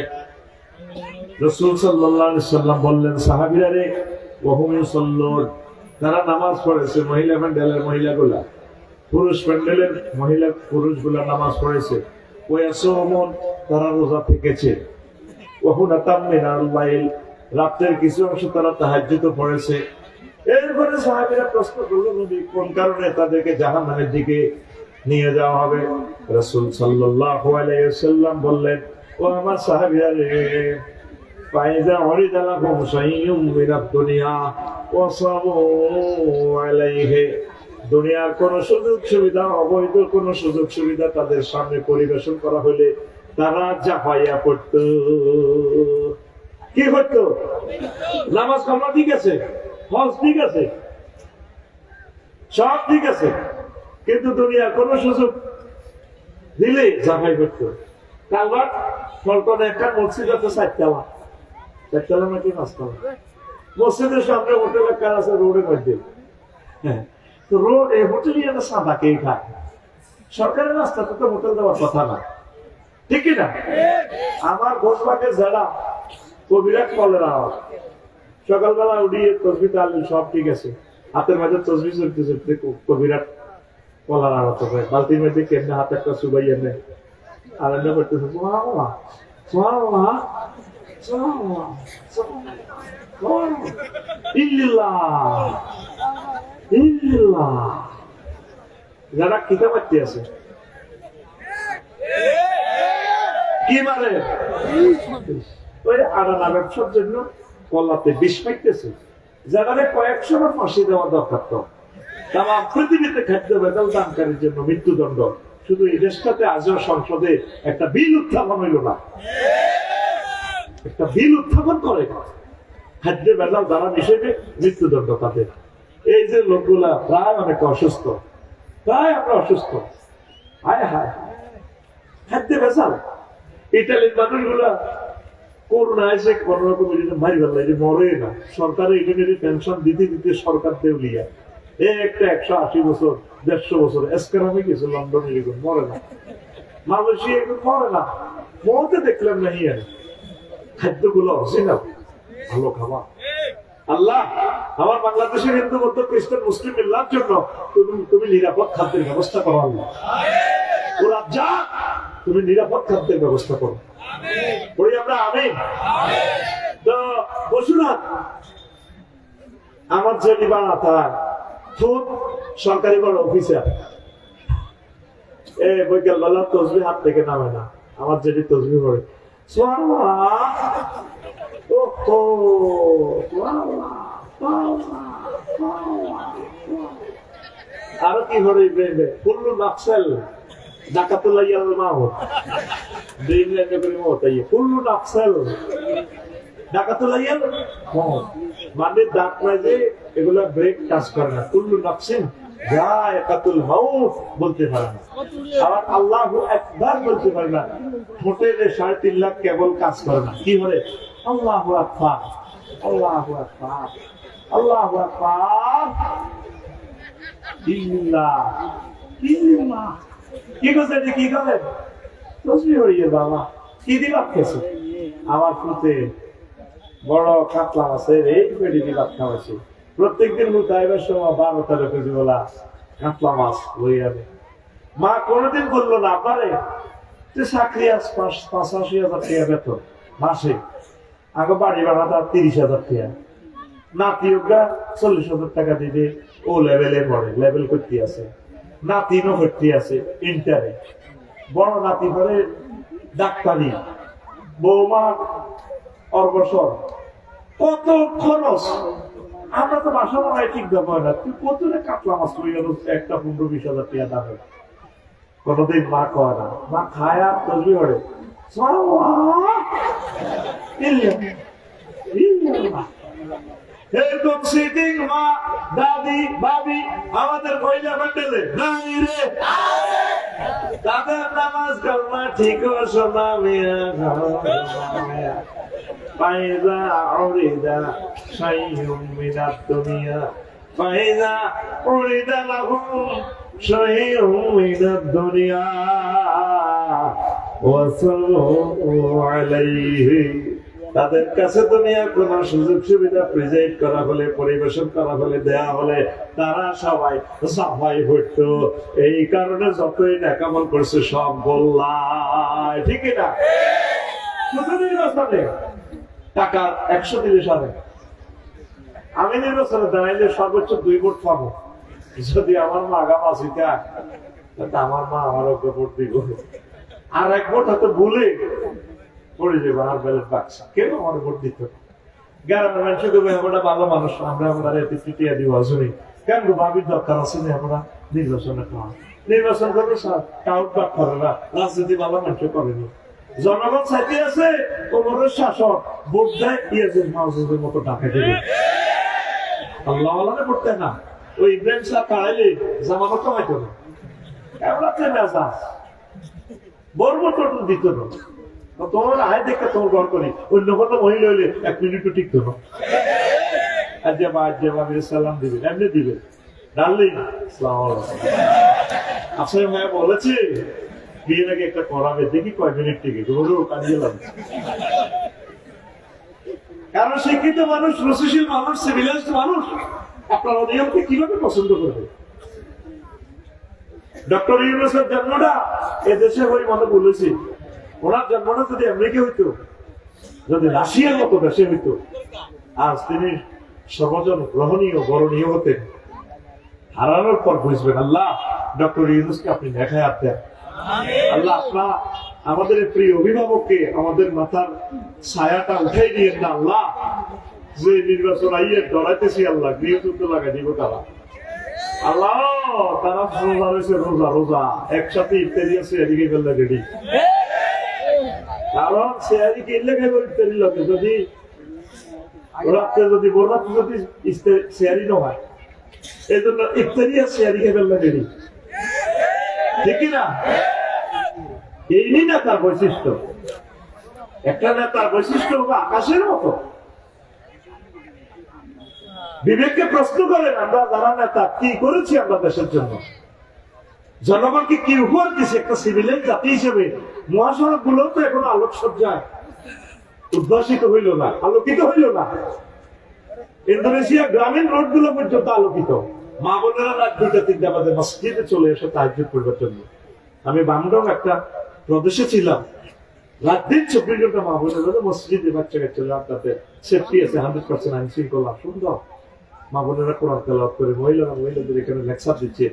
রাসূল সাল্লাল্লাহু আলাইহি সাল্লাম বললেন, সাহাবীরা রে, ওয়াহুম ইউসাল্লুন, তারা নামাজ পড়েছে। মহিলা প্যান্ডেলের মহিলাগুলা, পুরুষ প্যান্ডেলের মহিলা পুরুষগুলা নামাজ পড়েছে। ওয়ায়াসুমুন, তারা রোজা থেকেছে। ওয়াহুনাতাম মিনাল লাইল, রাতের কিছু অংশ তারা তাহাজ্জুদ পড়েছে। এরপরে সাহাবীরা প্রশ্ন করলেন, নবী, কোন কারণে তাদেরকে জাহান্নামের দিকে নিয়ে যাওয়া হবে? রাসূল সাল্লাল্লাহু আলাইহি ওয়াসাল্লাম বললেন, ও আমার সাহাবীরা রে, ফাইজা উরিদা লাহুম শাইউম মিনাদ দুনিয়া ওয়াসাবু আলাইহি, দুনিয়ার কোন সুযোগ সুবিধা, অবৈধ কোন সুযোগ সুবিধা তাদের সামনে পরিবেশন করা হলে তারা জাফাইয়া পড়ত। কি হতো? নামাজ কামা ঠিক আছে, হজ ঠিক আছে, সব ঠিক আছে, কিন্তু দুনিয়ার কোন সুযোগ দিলে জাফাই করতো। কালবার ফলটনে একটা মসজিদ আছে, চারতলা নাকি পাঁচতলা। মসজিদের সামনে হোটেলের কার আছে, রোডের মধ্যে। হ্যাঁ, তো রোড এই হোটেলই একটা সাদা কে খায়। সরকারের রাস্তাতে তো হোটেল দেওয়ার কথা না, ঠিক না? আমার ঘোষবাগের যারা কবিরাট কলের আওয়াজ, সকালবেলা উঠিয়ে তসবি তালিম সব ঠিক আছে, হাতের মাঝে তসবি চলতে চলতে কবিরাট কলার আওয়াজ হবে। বালতির মধ্যে কেমনে হাতে একটা সুবাই এনে আর এনে করতেছে, সুবহানাল্লাহ সুবহানাল্লাহ সুবহানাল্লাহ সুবহানাল্লাহ ইল্লাল্লাহ ইল্লাল্লাহ। যারা কিতাব পড়তে আছে কি মানে ওই আড়ানা ব্যবসার জন্য কল্লাতে বিষ পাইতেছে, যারা কয়েকশো ফাঁসি দেওয়া দরকার। তো তারা পৃথিবীতে খাদ্য বেদল দানকারীর জন্য মৃত্যুদণ্ড। শুধু এই দেশটাতে আজও সংসদে একটা বিল উত্থাপন হইল না, একটা বিল উত্থাপন করে খাদ্য বেদল দান হিসেবে মৃত্যুদণ্ড তাদের। এই যে লোকগুলা প্রায় অনেক অসুস্থ, প্রায় আমরা অসুস্থ। হায় হায়, খাদ্য বেজাল। ইটালির মানুষগুলা করোনা এসে কোন রকম মারি ফেললে, মরে না। সরকারে এটা পেনশন দিতে দিতে সরকার দেউলিয়া। একটা 180 বছর 150 বছর এসকারামে গেছে লন্ডনে, এরকম মরে না। মালয়েশিয়া এরকম মরে না, মরতে দেখলাম না। হিয়ার খাদ্যগুলো অরিজিনাল, ভালো খাবার। আল্লাহ, আমার বাংলাদেশের হিন্দু বৌদ্ধ খ্রিস্টান মুসলিম মিল্লার জন্য তুমি নিরাপদ খাদ্যের ব্যবস্থা করো। আল্লাহ, ওরা যা তুমি নিরাপদ খাদ্যের ব্যবস্থা করো। বলি আমরা আমিন। তো বসুনাথ আমার যে নিবানা তার খুব সরকারি বড় অফিসার, বৈকাল বেলা তসবি হাত থেকে নামে না। আমার যেটি তসবি পড়ে, আরো কি করে কুল্লু নাফসাল ডাকাতুল্লাহ মাহমুদ কুল্লু নাফসাল ডাকাতুল্লাহ মাহমুদ, মানে দাঁত নাই যে এগুলা ব্রেক কাজ করে না। কুল্লু নাফসিন যায়কাতুল মাউত বলতে পারে না, আবার আল্লাহু আকবার বলতে পারে না। ঠোঁটের 3.5 লাখ কেবল কাজ করে না। কি করে? আল্লাহু আকবার আল্লাহু আকবার আল্লাহু আকবার ইল্লাহ ইল্লাহ। কি করছে? কি করে? তসবিহ হইয়ে বাবা কি দিবাত খেয়েছে। আমার ফুতে বড় কাতলা মাছের এই পেটি দিবাত খাওয়াছে। প্রত্যেকদিন মুতাইবের সময় 12-13 কেজি বলা কাতলা মাছ লই আনে। মা কোনোদিন বললো না, আপনারে যে চাকরি আজ 85,000 টাকা বেতন মাসে, আগে বাড়ি ভাড়া 30,000 টাকা, নাতিওগা 40,000 টাকা দিবে। ও লেভেলে পড়ে, লেভেল করতে আছে। নাতিনও ভর্তি আছে ইন্টারে, বড় নাতি পরে ডাক্তারি, বৌমা অর্বসর। কত খরচ! আমরা তো বাসা বানাই ঠিক ব্যাপার না। তুই কত কাতলা মাছ লই গেল একটা 15-20,000 টাকা দামে। কোনদিন মা কয় না, মা খায় আর তসবিহ পড়ে। এরকম সিটিং মা দাদি ভাবি আমাদের মহিলা মন্ডলে নাই রে তাদের নামাজ কালমা ঠিক শোনা মিয়া ফাইজা উরিদা শাইউম মিনাদ দুনিয়া ফাইজা উরিদা লাহুম শাইউম মিনাদ দুনিয়া ওয়াসাল্লু আলাইহি তাদের কাছে দুনিয়া কোন সুযোগ সুবিধা প্রেজেন্ট করা হলে পরিবেশন করা হলে দেয়া হলে তারা সবাই সাফাই হইতো এই কারণে যতই নেকামল করছে সব গোল্লায় ঠিক না টাকা 100 দিলে সারে আমি নির্বাচনে দাঁড়াইলে সর্বোচ্চ 2 ভোট পাবো যদি আমার মা আগা বাঁচিতা আমার মা আমার ওকে ভোট দিব আর 1 ভোট হয়তো ভুলে পড়ে যাবো আর ব্যালট বাক্স কেন আমার ভোট দিত গ্রামের মানুষ আমরা ভালো মানুষ আমরা টিয়া দিব আসুনি কেন ভাবির দরকার আছে না আমরা নির্বাচনে নির্বাচন করবে টাউট বাক করে না রাজনীতি ভালো মানুষ করেনি জনগণ চাইতে আছে কোমরের শাসক ভোট দেয় ইয়াজের মাউজের মতো ডাকে দেবে আল্লাহ আল্লাহ পড়তে না ওই ইব্রাহিম সাহেব কাড়াইলে জামানো কমাইতো না এমন মেজাজ বর্ব টোটল দিত না তোমার আয় দেখে তোমার ঘর করি অন্য কোনো মহিলা হইলে 1 মিনিটও টিকতো না সালাম দিবেন এমনি দিবেন ডার্লিং আসলে মায়া বলেছে বিয়ে নাকি একটা করাবে দেখি কয় মিনিট টিকে তোমারও কাঁদিয়ে লাগছে কারণ শিক্ষিত মানুষ রসিশীল মানুষ সিভিলাইজড মানুষ আপনার অনিয়মকে কিভাবে পছন্দ করবে ডক্টর ইউনূসের জন্মটা এদেশে হয়ে মনে বলেছি ওনার জন্মটা যদি আমেরিকা হইতো যদি রাশিয়ার মতো দেশে হইতো আজ তিনি সর্বজন গ্রহণীয় বরণীয় হতেন হারানোর পর বুঝবেন আল্লাহ ডক্টর ইউনূসকে আপনি দেখায় দেন আল্লাহ আপনার আমাদের প্রিয় অভিভাবককে আমাদের মাথার ছায়াটা উঠাই দিয়ে না আল্লাহ যে নির্বাচন আইয়ে ডরাইতেছি আল্লাহ গৃহযুদ্ধ লাগাই দিব তারা আল্লাহ তারা রোজা রয়েছে রোজা রোজা একসাথে ইফতারি আছে এদিকে বেলা রেডি কারণ সে এদিকে এলে খাইব ইফতারি লাগে যদি রাত্রে যদি বরাত্রে যদি শেয়ারি না হয় এই জন্য ইফতারি আর শেয়ারি বেলা রেডি ঠিক না এই না তার বৈশিষ্ট্য একটা নেতার বৈশিষ্ট্য হবে আকাশের মতো বিবেককে প্রশ্ন করেন আমরা যারা নেতা কি করেছি আমরা দেশের জন্য জনগণকে কি উপহার দিয়েছে একটা সিভিলাইজ জাতি হিসেবে মহাসড়ক গুলো তো এখন আলোকসজ্জায় উদ্ভাসিত হইল না আলোকিত হইল না ইন্দোনেশিয়া গ্রামীণ রোড গুলো পর্যন্ত আলোকিত মা বোনেরা রাত 2টা 3টা বাজে মসজিদে চলে এসে তাহাজ্জুদ পড়বার জন্য আমি বামডং একটা প্রদেশে ছিলাম রাত দিন 24 ঘন্টা মা বোনেরা মসজিদে বাচ্চা কাচ্চা রাতে সেফটি আছে 100% আইন শৃঙ্খলা সুন্দর মা বোনেরা কোরআন তেলাওয়াত করে মহিলাদের এখানে লেকচার দিচ্ছে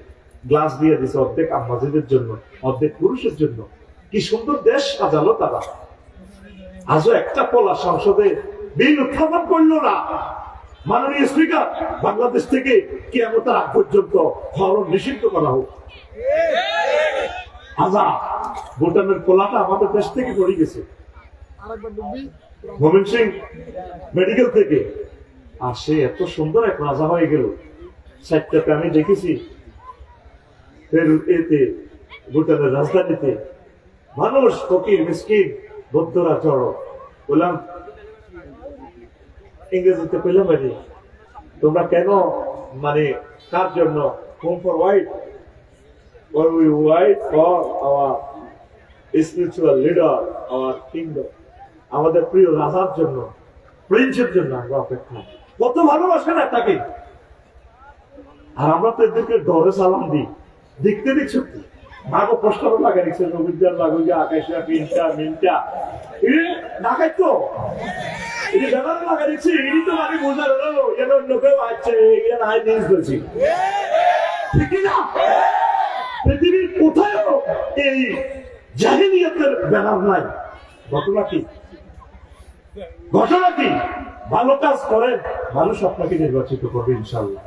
গ্লাস দিয়ে দিচ্ছে অর্ধেক মসজিদের জন্য অর্ধেক পুরুষের জন্য কি সুন্দর দেশ সাজালো তারা আজও একটা পলা সংসদে বিল উত্থাপন করলো না মাননীয় স্পিকার বাংলাদেশ থেকে কিয়ামতের আগ পর্যন্ত হরণ নিষিদ্ধ করা হোক আজাদ ভুটানের পোলাটা আমাদের দেশ থেকে পড়ে গেছে ময়মনসিংহ মেডিকেল থেকে আর সে এত সুন্দর এক রাজা হয়ে গেল সাইটটাতে আমি দেখেছি এতে ভুটানের রাজধানীতে মানুষ ফকির মিসকিন বৌদ্ধরা জড়ো বললাম ইংরেজিতে পেলাম তোমরা কেন মানে কার জন্য home for white or we wait for our spiritual leader, our kingdom, আমাদের প্রিয় রাজার জন্য প্রিন্সের জন্য আমরা অপেক্ষা কত ভালোবাসেন তাকে আর আমরা তো এদেরকে ডরে সালাম দিই দেখতে দেখছো মাগো পোস্টার লাগাই দিচ্ছে রবীন্দ্র লাগবে আকাশে তিনটা মিনটা ঢাকাই তো এই যে ব্যানার লাগাই দিচ্ছি এটি তো আমি বোঝার যেন লোকেও আসছে এগুলো হাই নিউজ বলছি ঠিক না পৃথিবীর কোথাও এই জাহিলিয়াতের ব্যানার নাই ঘটনা কি ভালো কাজ করেন মানুষ আপনাকে নির্বাচিত করবে ইনশাআল্লাহ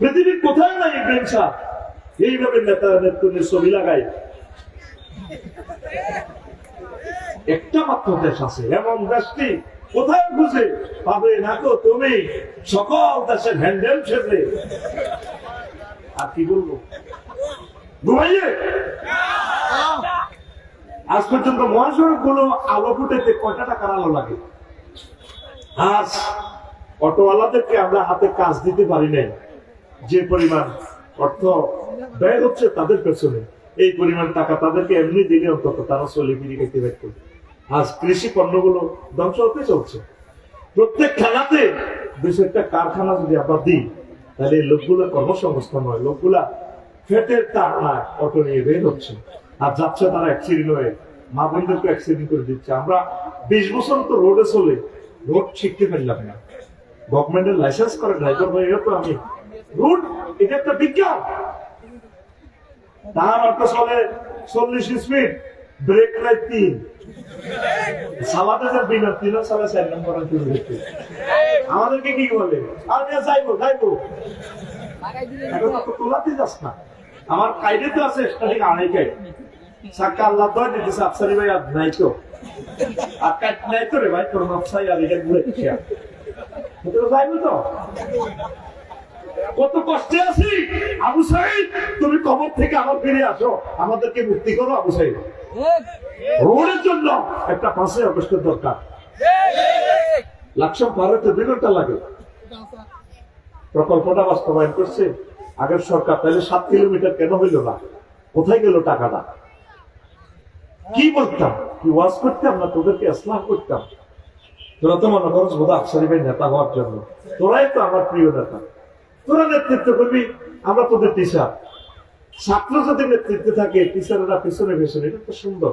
পৃথিবীর কোথাও নাই ইব্রাহিম সাহেব এইভাবে নেতা নেত্রীর ছবি লাগায় একটা মাত্র দেশ আছে, এমন দেশটি কোথায় বুঝে পাবে না তো তুমি সকল দেশের হ্যান্ডেল সেজে। আর কি বলবো, ঘুমাইয়ে আজ পর্যন্ত মহাসড়ক গুলো আলো ফুটেতে কয়টা টাকার আলো লাগে? আজ অটোওয়ালাদেরকে আমরা হাতে কাজ দিতে পারি নাই, যে পরিমাণ অর্থ ব্যয় হচ্ছে তাদের পেছনে, এই পরিমাণ টাকা তাদেরকে এমনি দিলে অন্তত তারা চলে ফিরে খেতে ব্যক্ত। আজ কৃষি পণ্যগুলো ধ্বংস হতে চলছে। প্রত্যেক খেলাতে 200টা কারখানা যদি আমরা দিই, তাহলে এই লোকগুলো কর্মসংস্থান হয়, লোকগুলা ফেটের তাড়নায় অটো নিয়ে বের হচ্ছে আর যাচ্ছে, তারা অ্যাক্সিডেন্ট হয়ে মা বোনদেরকে অ্যাক্সিডেন্ট করে দিচ্ছে। আমরা 20 বছর তো রোডে চলে রোড শিখতে পারলাম না, গভর্নমেন্টের লাইসেন্স করে ড্রাইভার হয়ে তো আমি রোড, এটা একটা বিজ্ঞান। তার অর্থ চলে 40 স্পিড, ব্রেক নাই 3, সালাতে যে বিনা 3 সালে 4 নম্বর শুরু করতে আমাদেরকে কি বলে, আমি যাইবো যাইবো, এখন তো তোলাতে যাস না। আমার কাইডে তো আছে স্টার্টিং আড়াই কাইড সাক্কা আল্লাহ তো দিতেছে, আফসারি ভাই আর নাই তো, আর কাইড নাই তো রে ভাই, তোর নকশাই আর এটা ঘুরে খেয়া তো যাইবো তো। কত কষ্টে আছি আবু সাইদ, তুমি কবর থেকে আবার ফিরে আসো, আমাদেরকে মুক্তি করো আবু সাইদ। রোডের জন্য একটা 5 আগস্টের দরকার, লাকসাম পার হতে 2 ঘন্টা লাগে। প্রকল্পটা বাস্তবায়ন করছে আগের সরকার, তাহলে 7 কিলোমিটার কেন হইল না? কোথায় গেল টাকাটা? কি বলতাম, কি ওয়াজ করতাম না, তোদেরকে ইসলাম করতাম। তোরা তো মনে করছ বোধ আফসারি ভাই নেতা হওয়ার জন্য, তোরাই তো আমার প্রিয় নেতা, তোরা নেতৃত্ব করবি, আমরা তোদের টিচার। ছাত্র যদি নেতৃত্বে থাকে, টিচারেরা পিছনে পেছনে, এটা তো সুন্দর।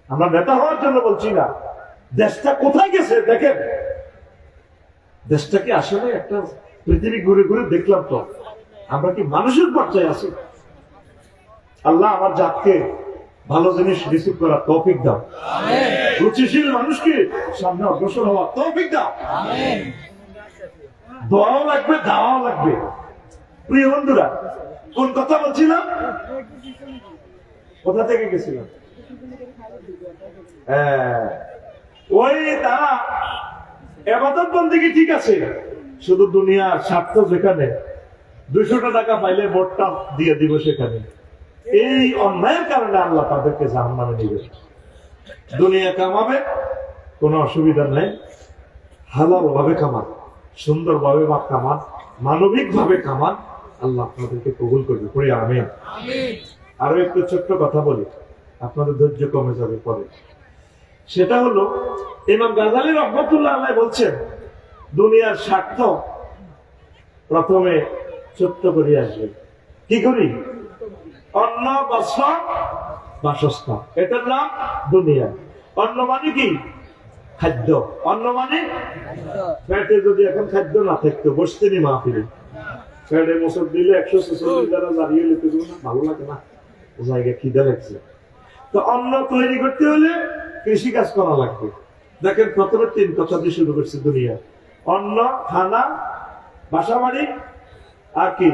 আমরা নেতা হওয়ার জন্য বলছি না। দেশটা কোথায় গেছে দেখেন, দেশটা কি আসলে একটা পৃথিবী ঘুরে ঘুরে দেখলাম তো, আমরা কি মানুষের পর্যায়ে আছি? আল্লাহ আমার জাতকে ভালো জিনিস রিসিভ করার তৌফিক দাও, রুচিশীল মানুষকে সামনে অগ্রসর হওয়ার তৌফিক দাও। দোয়াও লাগবে, দাওয়াও লাগবে। প্রিয় বন্ধুরা, কোন কথা বলছিলাম, কোথা থেকে গেছিলাম? ওই তারা ইবাদত বন্দেগী ঠিক আছে, শুধু দুনিয়ার স্বার্থ যেখানে 200 টাকা পাইলে ভোটটা দিয়ে দিব সেখানে, এই অন্যায়ের কারণে আল্লাহ তাদেরকে জাহান্নামে নিবে। দুনিয়া কামাবে, কোনো অসুবিধা নেই, হালাল ভাবে কামান, সুন্দর ভাবে কামান, মানবিক ভাবে কামান, আল্লাহ আপনাদেরকে কবুল করবে। পড়ে আমিন। আরো একটু ছোট্ট কথা বলি, আপনাদের ধৈর্য কমে যাবে পরে। সেটা হলো, ইমাম গাজালী রহমাতুল্লাহ আলাইহি বলছেন, দুনিয়ার স্বার্থ প্রথমে ছোট্ট করে আসবে। কি করি? অন্ন, বস্ত্র, বাসস্থান, এটার নাম দুনিয়া। অন্ন মানে কি? খাদ্য। অন্ন মানে পেটে যদি এখন খাদ্য না থাকতো, বসতে নি মাহফিলে, পেটে মোসর দিলে 146 দ্বারা দাঁড়িয়ে লিখতে দেবো না, ভালো লাগে না, জায়গা খিদে লাগছে। তো অন্ন তৈরি করতে হলে কৃষি কাজ করা লাগবে। দেখেন প্রথমে 3 কথা দিয়ে শুরু করছে দুনিয়া: অন্ন, খানা, বাসা বাড়ি, আর কি?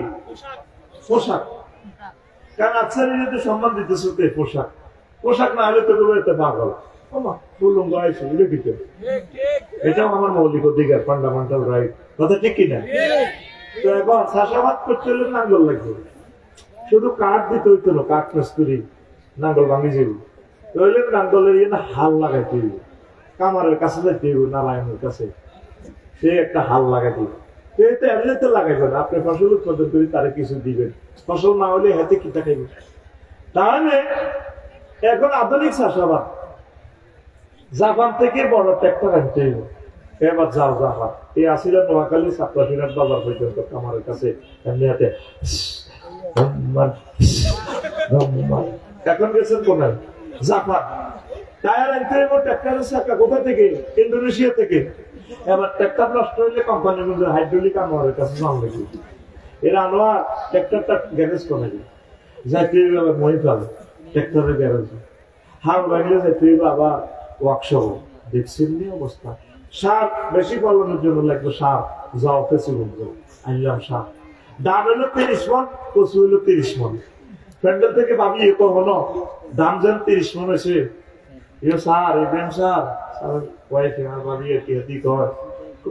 পোশাক। কারণ আচ্ছারি যদি সম্মান দিতেছে তো পোশাক, পোশাক না হলে তো এতে পাগল, এটাও আমার মৌলিক অধিকার, ফান্ডামেন্টাল রাইট, কথা ঠিক কিনা? তো এখন চাষাবাদ করতে হলে নাঙ্গল লাগবে, শুধু কাঠ দিতে হইতো না, কাঠ মিস্ত্রি নাঙ্গল ভাঙি যাবে, তাহলে নাঙ্গলের ইয়ে না হাল লাগাইতে হইব, কামারের কাছে যাইতে হইব, নারায়ণের কাছে, সে একটা হাল লাগাইতে হইব। এমনিতে লাগাইবেন, আপনি ফসল উৎপাদন করে তারা কিছু দিবেন, ফসল না হলে হাতে কিটা খাইবেন। তাহলে এখন আধুনিক চাষাবাদ, জাপান থেকে বড় ট্রাক্টর আনতে হইব। এবার যাও জাপান, এই আসিরা নোয়াখালী সাপ্লাসিরাট বাজার পর্যন্ত কামারের কাছে এমনি হাতে। এখন গেছেন কোনায়? জাপান। টায়ার আনতে হইব ট্রাক্টরের চাকা কোথা থেকে? ইন্দোনেশিয়া থেকে। এবার ট্রাক্টর নষ্ট হইলে কোম্পানির মধ্যে হাইড্রোলিক আনোয়ারের কাছে যাওয়া লাগবে। এরা আনোয়ার ট্রাক্টরটা গ্যারেজ করে দিবে, যাইতে হইবে আবার মহিপাল ট্রাক্টরের গ্যারেজে, হাল ভাঙলে যাইতে হইবে আবার ওয়ার্কশপ। দেখছেন নি অবস্থা? সার বেশি ফলনের জন্য লাগবে সার, যাও পেঁচে বলবো আনলাম সার, দাম হইলো 30 মন, কচু হইলো 30 মন। প্যান্ডেল থেকে ভাবি এ তো হলো দাম যেন 30 মন হয়েছে, ইয়ে sir Ibrahim sir sir wife আমার বাড়ি কি দি কর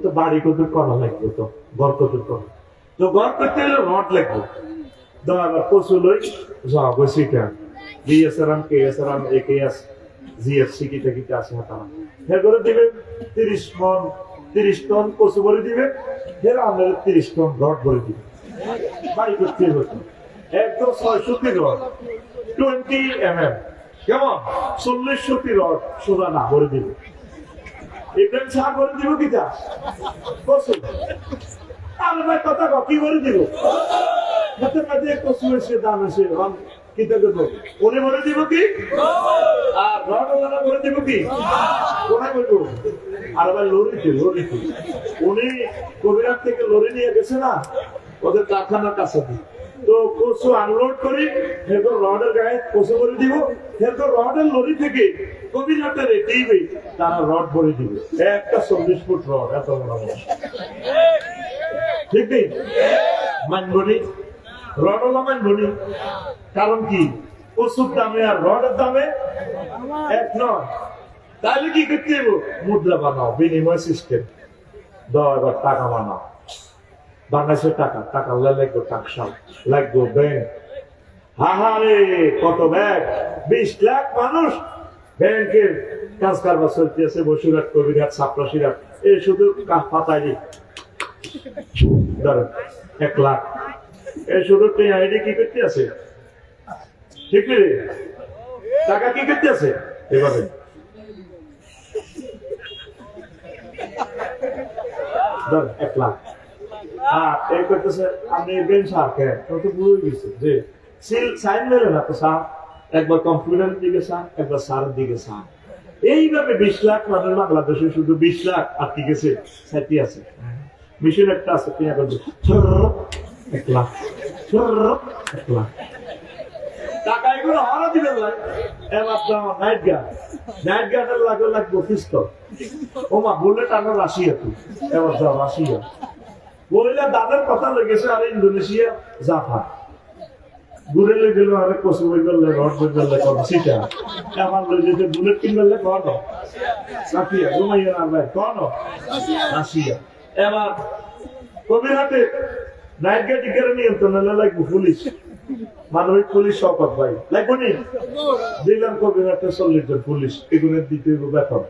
তো বাড়ি কত করা লাগবে তো ঘর কত কর তো ঘর করতে হলে রড লাগবে দাও আবার পশু লই যাও বসিটা বিএসআরএম কেএসআরএম একেএস জিএফসি কি থেকে আছে তারা এর করে দিবে 30 টন পশু ভরে দিবে এর আমরা 30 টন রড ভরে দিবে বাড়ি করতে হতো একদম 600 টি রড 20 কেমন 40 টি রড সোজা না ভরে দিবে ইব্রাহিম সাহেব ভরে দিব কিটা পশু আর ভাই কথা কি ভরে দিব হাতে মাঝে পশু এসে দাম এসে কিটা করবো উনি ভরে দিব কি আর রড ওনারা ভরে দিব কি কোথায় বলবো আর আবার লরিতে উনি কবিরাট থেকে লরি নিয়ে গেছে না ওদের কারখানার কাছে তো পশু আনলোড করি এরপর রডের গায়ে পশু ভরে দিব এরপর রডের লরি থেকে কবিরাটের টিভি তারা রড ভরে দিবে একটা 40 ফুট রড এত বড় ঠিক নেই মানবনি রড হলো মানবনি কারণ কি পশুর দামে আর রডের দামে এক নয় তাহলে কি করতে হবে মুদ্রা বানাও বিনিময় সিস্টেম দাও এবার টাকা বানাও বাংলাদেশের টাকা লাগবে টাকশাল লাগবে ব্যাংক হাহারে কত ব্যাংক 20 লাখ মানুষ ব্যাংকের কাজ কারবার চলতেছে বসিরহাট কবিরহাট ছাপরাশিরহাট এই শুধু পাতাই ধরেন 1 লাখ এই শুধু আইডি কি করতে আছে ঠিক নেই টাকা কি করতে আছে এভাবে ধর 1 লাখ এই করতেছে আপনি ইব্রাহিম সাহেবকে তো ভুলে গেছে যে সাইন মেলে না তো স্যার একবার কম্পিউটারের দিকে স্যার একবার স্যারের দিকে স্যার এইভাবে 20 লাখ মানুষ বাংলাদেশে শুধু 20 লাখ আর কি গেছে সাথী আছে মিশন একটা আছে তিনি করবে 1 লাখ 1 লাখ টাকা এগুলো হারা দিবেন না এবার দাও নাইট গার্ডের লাগবে পিস্তল ওমা বুলেট আনো রাশিয়া তুই এবার যাও রাশিয়া বললে দাদার কথা লেগেছে আর ইন্দোনেশিয়া জাফা ঘুরে গেল আরে কষু বই করলে রড বই করলে কম সিটা আমার লই যেতে বুলেট কিনলে কন রাশিয়া ঘুমাইয়া আর ভাই কন রাশিয়া এবার কবিরহাটে নাইট গার্ড করে নিয়ন্ত্রণ লাগবে পুলিশ মানবিক পুলিশ শপথ ভাই লাগবে নি দিলাম কবিরহাটে 40 জন পুলিশ এগুলোর দ্বিতীয় বেতন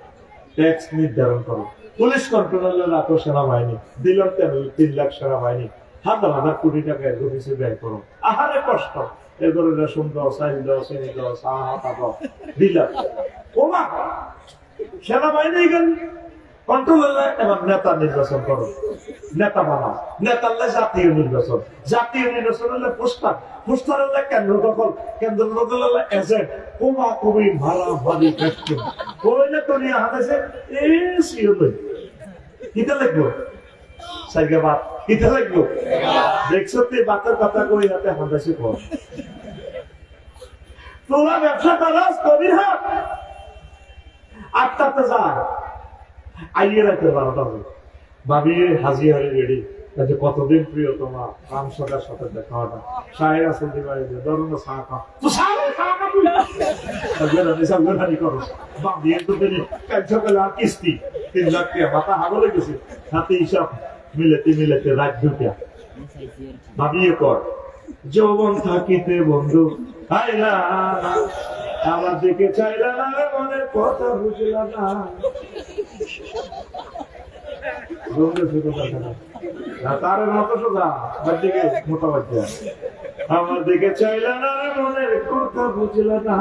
ট্যাক্স নির্ধারণ করো পুলিশ কন্ট্রোলারের এত সেনাবাহিনী দিলাম 3 লাখ সেনাবাহিনী হাজার কোটি টাকা এর অফিসে ব্যয় করো আহারে কষ্ট এরপরে রেশন দাও চাইল দাও চিনি দাও চাহা দাও দিলাম ওমা সেনাবাহিনী গেল কন্ট্রোলার এবার নেতা নির্বাচন করো নেতা বানাও নেতার জাতীয় নির্বাচন হলে পোস্টার হলে কেন্দ্র দখল কেন্দ্র দখল হলে এজেন্ট কোমা কবি ভাড়া ভারী ফ্যাক্টরি কইলে তো নিয়ে হাতেছে কিতা লাগবো সাইকে বাত কিতা লাগবো দেখছো তুই বাতের কথা কই হাতে হাতেছে কর তোরা ব্যবসা করাস কবিরহাট 8টাতে যা আইয়ে রাখতে 12টা ভাবি হাজিয়ারি রেডি কাজে কতদিন প্রিয় তোমার রাম সদার সাথে দেখা হটা শাহের আসল দিবাই ধরুন চা খা তো সাগরানি করো ভাবি তো দিন কাল সকালে আর কিস্তি 3 লাখ টাকা মাথা হাগলে গেছে হাতে হিসাব মিলেতে রাত 2টা ভাবিয়ে কর যৌবন থাকিতে বন্ধু আইলা আমার দিকে চাইলা না মনের কথা বুঝলা না তারের মতো সোজা দিকে মোটা বাচ্চা আমার দিকে চাইলা না মনের কথা বুঝলা না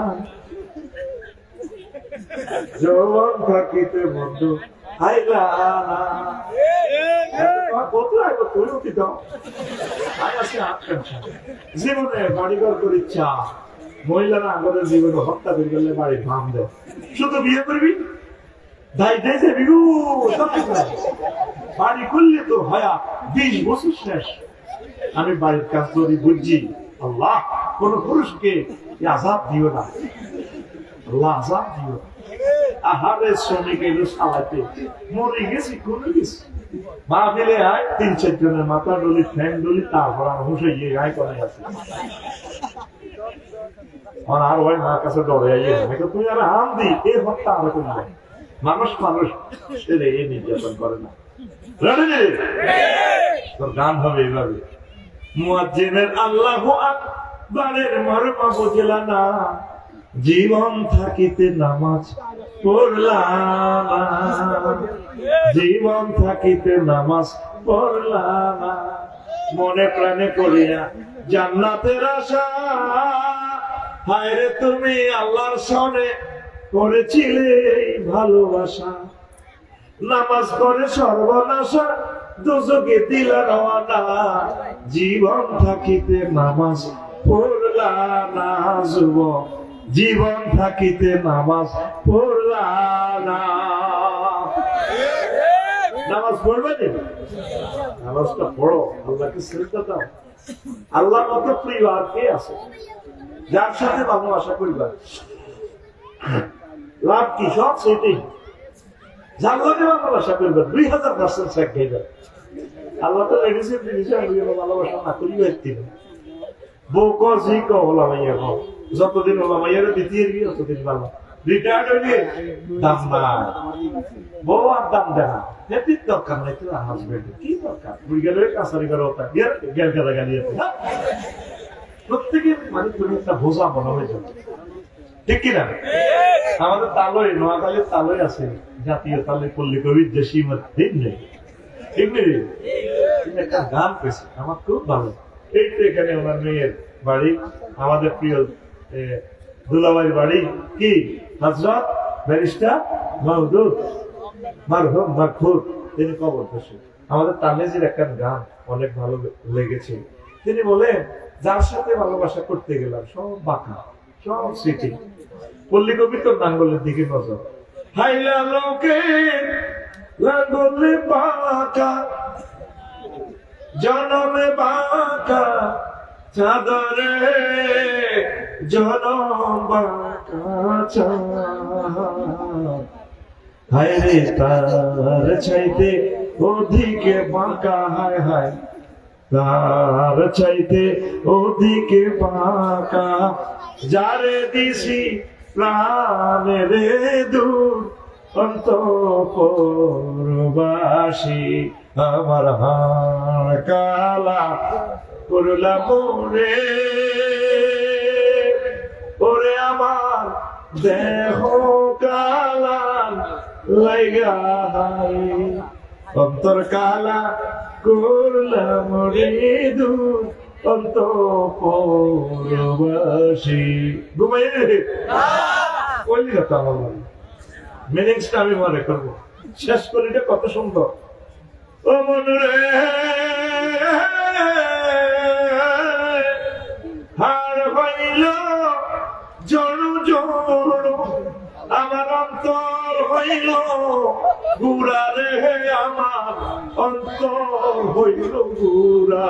যৌবন থাকিতে বন্ধু আইলা না জীবনে বাড়িঘর করে ইচ্ছা মহিলারা আমাদের জীবনে হত্যা করে গেলে বাড়ি ভাম দেয় শুধু বিয়ে করবি বাড়ি করলে তো হয়া 20 বছর শেষ আমি বাড়ির কাজ করি বুঝছি আল্লাহ কোন পুরুষকে আজাদ দিও না আল্লাহ আজাদ দিও আহারে শ্রমিক এলো সালাতে মরে গেছি কোনে গেছি মা ফেলে আয় 3-4 জনের মাথা ডলি ফ্যান ডলি তারপর আমি হুসে গিয়ে গায়ে করে আছে আর ওই মার কাছে ডরে তুমি আর আম দি এই হত্যা আর কোন মানুষ এই নির্যাতন করে না। তোর গান হবে এইভাবে, মুয়াজ্জিনের আল্লাহু আকবারের মর্ম বুঝলা না, জীবন থাকিতে নামাজ পড়লাম না, জীবন থাকিতে নামাজ পড়লাম না, মনে প্রাণে করিয়া জান্নাতের আশা, হায়রে তুমি আল্লাহর সনে করেছিলে ভালোবাসা, নামাজ করে সর্বনাশা দোজকে দিলা রওয়ানা, জীবন থাকিতে নামাজ পড়লা না যুবক, জীবন থাকিতে নামাজ পড়লা না। নামাজ পড়বে না, নামাজটা পড়ো, আল্লাহকে শ্রদ্ধা দাও। আল্লাহ মতো প্রিয় আর কে আছে যার সাথে ভালোবাসা করিবা? লাভ কি? সব সেটাই, যার লোকে ভালোবাসা করবে 2000% শেখ হয়ে যাবে। আল্লাহ তো লেগেছে ভালোবাসা না করি বউ কজি কলামাইয়া কম, যতদিন ওলামাইয়ারে দ্বিতীয় গিয়ে ততদিন ভালো, রিটায়ার্ড হইলে দাম নাই, বউ আর দাম দেয় না, এটির দরকার নাই। তো হাজবেন্ড কি দরকার? বুড়ি গেলে কাছারি করে ওটা গেল গেলা গালিয়ে প্রত্যেকের মানে তুমি একটা বোঝা মনে হয়ে যাবে, ঠিক কিনা? আমাদের তালই, নোয়াখালীর তালই আছে, জাতীয় তালে পল্লী কবির যে সীমার দিন নেই, ঠিক নেই? একটা গান পেয়েছে আমার খুব ভালো। এই তো এখানে ওনার মেয়ের বাড়ি, আমাদের প্রিয় দুলাভাইয়ের বাড়ি, কি হযরত ব্যারিস্টার মাহমুদুর মারহুম মাগফুর, তিনি কবর বসে। আমাদের তালেজির একটা গান অনেক ভালো লেগেছে। তিনি বলেন, যার সাথে ভালোবাসা করতে গেলাম সব বাঁকা, সব স্মৃতি। পল্লী কবি তোর নাঙ্গলের দিকে নজর, হাইলা লোকে লাঙ্গলে বাঁকা, জনমে বাঁকা চাদরে, জনম বাঁকা হায়রে তার চাইতে ওদিকে বাঁকা, হায় হায় তার চাইতে ওদিকে বাঁকা, যারে দিছি প্রাণে রে দূর অন্তঃপুরবাসী, আমার হাড় কালা করলাম রে, ওরে আমার দেহ কালা লাইগা, অন্তর কালা করলাম রে দূর অন্তঃপুরবাসী। ঘুমাই রে বললি কথা আমার মিনিংসটা আমি মনে করবো, শেষ করিটা কত সুন্দর। ও মনুরে হার হইল জড়ু জড়ু, আমার অন্তর হইল গুড়া রে, আমার অন্তর হইল গুড়া।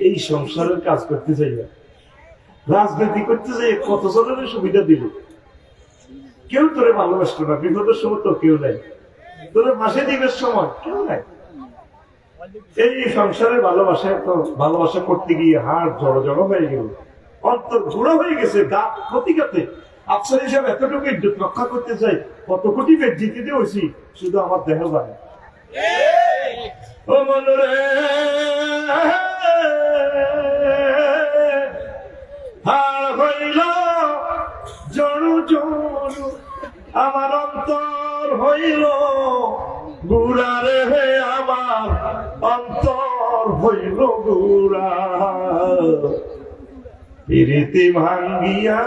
এই সংসারের কাজ করতে চাই, রাজনীতি করতে চাই, কত জনের সুবিধা দিল, কেউ তোরে ভালোবাসতো না, বিপদের সময় তো কেউ নাই, তোরে মাসে দিবের সময় কেউ নাই। এই সংসারে ভালোবাসা করতে গিয়ে হাড় জড়ো জড়ো হয়ে গেল, অন্তর ঘোড়া হয়ে গেছে, দাঁত প্রতিঘাতে। আফসার হিসাবে এতটুকু ইজ্জত রক্ষা করতে চাই, কত কোটি বেদ জিতে হয়েছি, শুধু আমার দেহ জানে। ও মনুরে হাড় হইল জড়ু জড়ু, আমার অন্তর হইল গুড়া রে, আমার অন্তর হইল গুড়া। প্রীতি ভাঙ্গিয়া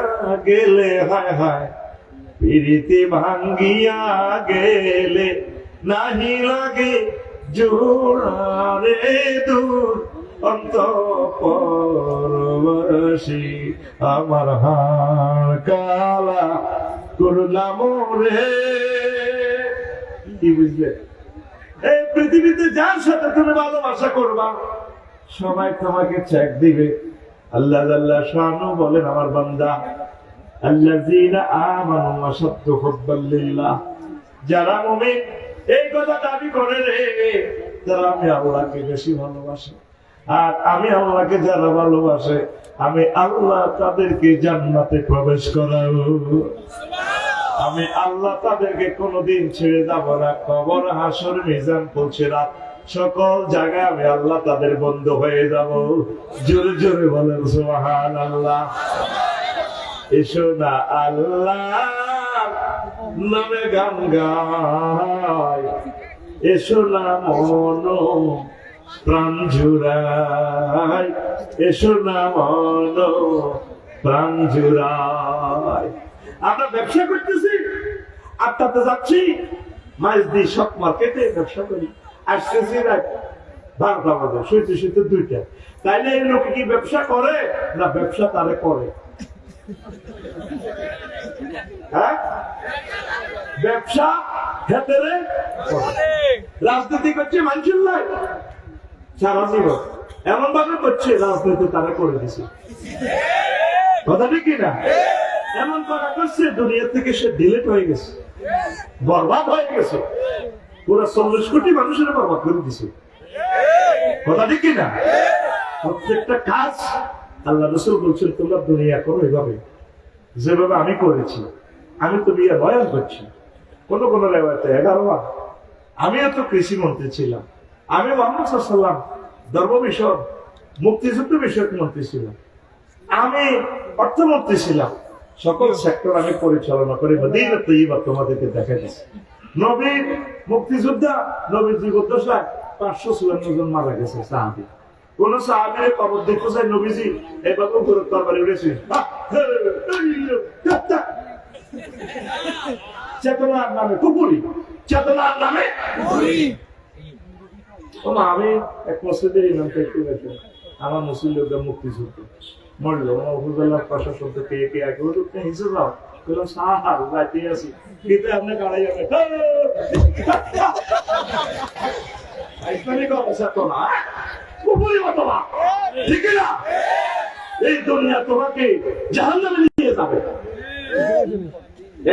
গেলে, হায় হায় প্রীতি ভাঙ্গিয়া গেলে, নাহি লাগে জোড়া রে দূর অন্তঃপুরবাসী, আমার হাড় কালা করলাম রে। কি বুঝলে? এই পৃথিবীতে যার সাথে তুমি ভালোবাসা করবা সবাই তোমাকে চেক দিবে। আল্লাহ আল্লাহ শানু বলেন, আমার বান্দা আল্লাযীনা আমানু আশাদ্দু হুব্বান লিল্লাহ, যারা মুমিন এই কথা দাবি করে রে, তারা আমি আল্লাহকে বেশি ভালোবাসে। আর আমি আল্লাহকে যারা ভালোবাসে আমি আল্লাহ তাদেরকে জান্নাতে প্রবেশ করাবো। আমি আল্লাহ তাদেরকে কোনোদিন ছেড়ে যাব না। কবর, হাসর, মিজান, পুলসিরাত সকল জায়গায় আমি আল্লাহ তাদের বন্ধু হয়ে যাব। জোরে জোরে বলেন সুবহানাল্লাহ। এসো না আল্লাহ নামে গান গাই, এসো না মন প্রাণ জুড়াই, এসো না মন প্রাণ জুড়াই। আমরা ব্যবসা করতেছি, আটটাতে যাচ্ছি মাছ দিয়ে শক মার্কেটে ব্যবসা করি, আসতেছি রাত 12টা বাজে, শুইতে শুইতে 2টা। তাইলে এই লোক কি ব্যবসা করে না ব্যবসা তারে করে? হ্যাঁ, ব্যবসা হেতেরে রাজনীতি করছে মানুষের লাই সারা জীবন এমন ভাবে করছে রাজনীতি তারা করে দিছে। কথা ঠিক কিনা? এমন করা করছে দুনিয়া থেকে সে ডিলেট হয়ে গেছে, বরবাদ হয়ে গেছে, পুরো 40 কোটি মানুষের বরবাদ করে দিছে। কথা ঠিক কিনা? প্রত্যেকটা কাজ আল্লাহ রাসূল বলছেন তোমরা দুনিয়া করো এভাবে যেভাবে আমি করেছি। আমি তো বিয়ে বয়ান করছি, কোন কোন রেওয়ায়তে 11 বার। আমিও তো কৃষি মন্ত্রী ছিলাম, আমি মুহাম্মদ সাল্লাল্লাহু আলাইহি ওয়াসাল্লাম ধর্ম বিষয়ক মুক্তিযুদ্ধ বিষয়ক মন্ত্রী ছিলাম, আমি অর্থমন্ত্রী ছিলাম, সকল সেক্টর আমি পরিচালনা করে মদিনা তৈয়বা তোমাদেরকে দেখা দিচ্ছি। নবীর মুক্তিযোদ্ধা, নবীর জীবদ্দশায় 554 জন মারা গেছে সাহাবী। কোন সাহাবীর কবর দেখতে চাই নবীজি এভাবে উপরে তরবারি উঠেছে, চেতনার নামে কুপুরি, চেতনার নামে কুপুরি। আমি এক মসজিদের ইমাম দেখতে গেছি, আমার মুসলিম লোকদের মুক্তিযুদ্ধ মরল, আমার উপজেলার প্রশাসন থেকে কে আগে উঠতে হিসেবে যাও বললাম সাহার রাইতে আছি কিন্তু আপনি গাড়াই যাবে চেতনা কুপুরি মতবা, ঠিক না? এই দুনিয়া তোমাকে জাহান্নামে নিয়ে যাবে।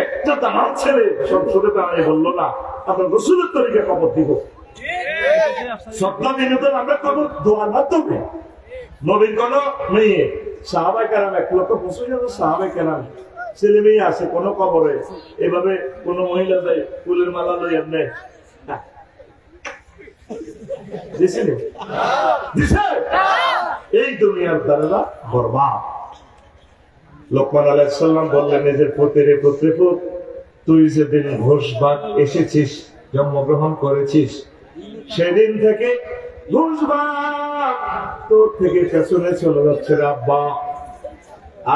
একটা দামাল ছেলে সংসদে দাঁড়িয়ে বললো না আপনার রসুলের তরিকে কবর দিব। সপ্তাহ দিনে আমরা কবর দোয়ার মাধ্যমে নবীন কোন মেয়ে সাহাবায়ে কেরাম 1,25,000 সাহাবায়ে কেরাম ছেলে মেয়ে আছে কোন কবরে এভাবে কোন মহিলা যায় ফুলের মালা লই এমনি এই দুনিয়ার দ্বারা বরবাদ। লোকমান আলাইহিস সালাম বললেন নিজের পুত্রে পুত্রে পুত, তুই যেদিন ঘোষবাগ এসেছিস জন্মগ্রহণ করেছিস সেদিন থেকে ঘোষবাগ তোর থেকে পেছনে চলে যাচ্ছে রে আব্বা।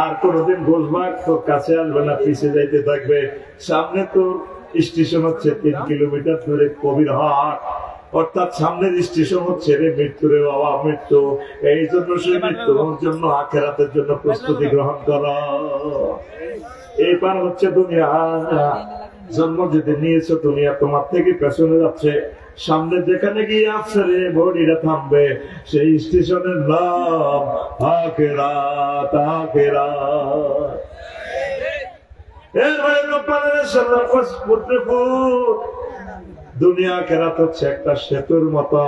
আর কোনদিন ঘোষবাগ তোর কাছে আসবে না, পিছিয়ে যাইতে থাকবে। সামনে তোর স্টেশন হচ্ছে 3 কিলোমিটার দূরে কবিরহাট, অর্থাৎ সামনের স্টেশন হচ্ছে রে মৃত্যু রে বাবা মৃত্যু। এই জন্য সে মৃত্যুর জন্য আখেরাতের জন্য প্রস্তুতি গ্রহণ করা। এই পার হচ্ছে দুনিয়া, জন্ম যেদিন নিয়েছো দুনিয়া তোমার থেকে পেছনে যাচ্ছে, সামনে যেখানে গিয়ে আসছে রে বডিটা থামবে সেই স্টেশনের নাম আখেরাত। আখেরাত এর লোকমান আলাইহিস সালাম পুত্র দুনিয়া আখেরাত হচ্ছে একটা সেতুর মতো,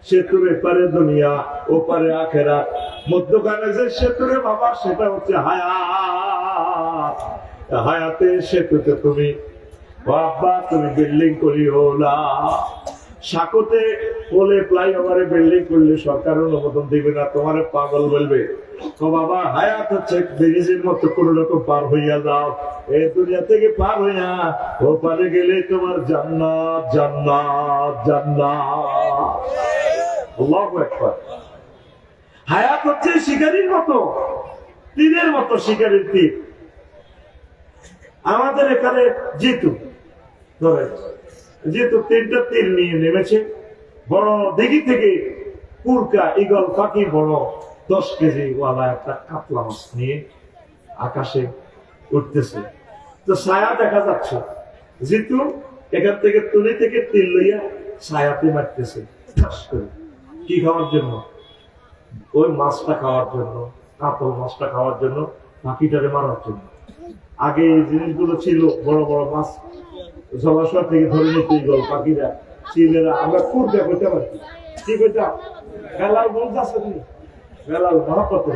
সেতুর এপারে দুনিয়া ওপারে আখেরাত, মধ্যখানে যে সেতুরে বাবা সেটা হচ্ছে হায়াত। হায়াতের সেতুতে তুমি বাবা তুমি বিল্ডিং করিও না, সাকোতে পোলে ফ্লাইওভারে বিল্ডিং করলে সরকার অনুমোদন দিবে না, তোমার পাগল বলবে। তো বাবা হায়াত হচ্ছে ব্রিজের মতো কোন রকম পার হইয়া যাও, এই দুনিয়া থেকে পার হইয়া ও পারে গেলে তোমার জান্নাত জান্নাত জান্নাত। আল্লাহু আকবার। হায়াত হচ্ছে শিকারীর মতো, তীরের মতো, শিকারীর তীর। আমাদের এখানে জিতু ধরে যেহেতু 3টা তীর নিয়ে নেমেছে, বড় দিঘি থেকে কুরকা ঈগল পাখি বড় 10 কেজি ওয়ালা একটা কাতলা মাছ নিয়ে আকাশে উঠতেছে। তো ছায়া দেখা যাচ্ছে, জিতু এখান থেকে তুলি থেকে তীর লইয়া ছায়াতে মারতেছে কি খাওয়ার জন্য? ওই মাছটা খাওয়ার জন্য, কাতল মাছটা খাওয়ার জন্য, পাখিটারে মারার জন্য। আগে এই জিনিসগুলো ছিল বড় বড় মাছ জলাশয় থেকে ধরে নিতে গেল পাখিরা চিলেরা, আমরা খুব দেখতে পারছি কি কইতাম বেলাল বলতে আছে নি বেলাল মহাপত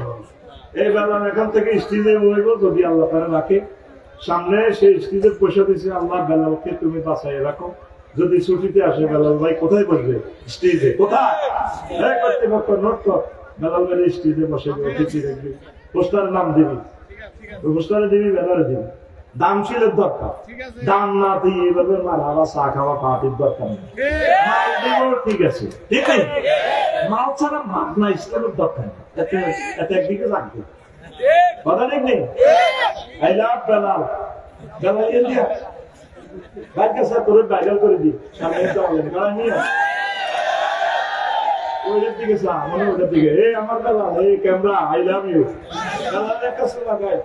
এই বেলাল এখান থেকে স্টেজে বলবো যদি আল্লাহ তারা রাখে সামনে সেই স্টেজের পয়সা দিয়েছে আল্লাহ বেলালকে তুমি বাঁচাই রাখো যদি ছুটিতে আসে বেলাল ভাই কোথায় বসবে স্টেজে কোথায় কর্তৃপক্ষ নোট কর বেলাল ভাই স্টেজে বসে অতিথি দেখবি পোস্টারের নাম দিবি পোস্টারে দিবি বেলারে দিবি দাম ছিল দরকার দাম না দিয়ে এভাবে মারা চা খাওয়া পাটির দরকার মাল দিব ঠিক আছে ঠিক আছে মাল ছাড়া মাল না ইসলামের দরকার এত একদিকে রাখবে কথা ঠিক নেই I love Belal Belal India বাইকে স্যার তোর ভাইরাল করে দিই সামনে কারণ নিয়ে ওইটার দিকে চা মনে ওইটার দিকে এই আমার বেলাল এই ক্যামেরা আই লাভ ইউ বেলালের কাছে লাগায়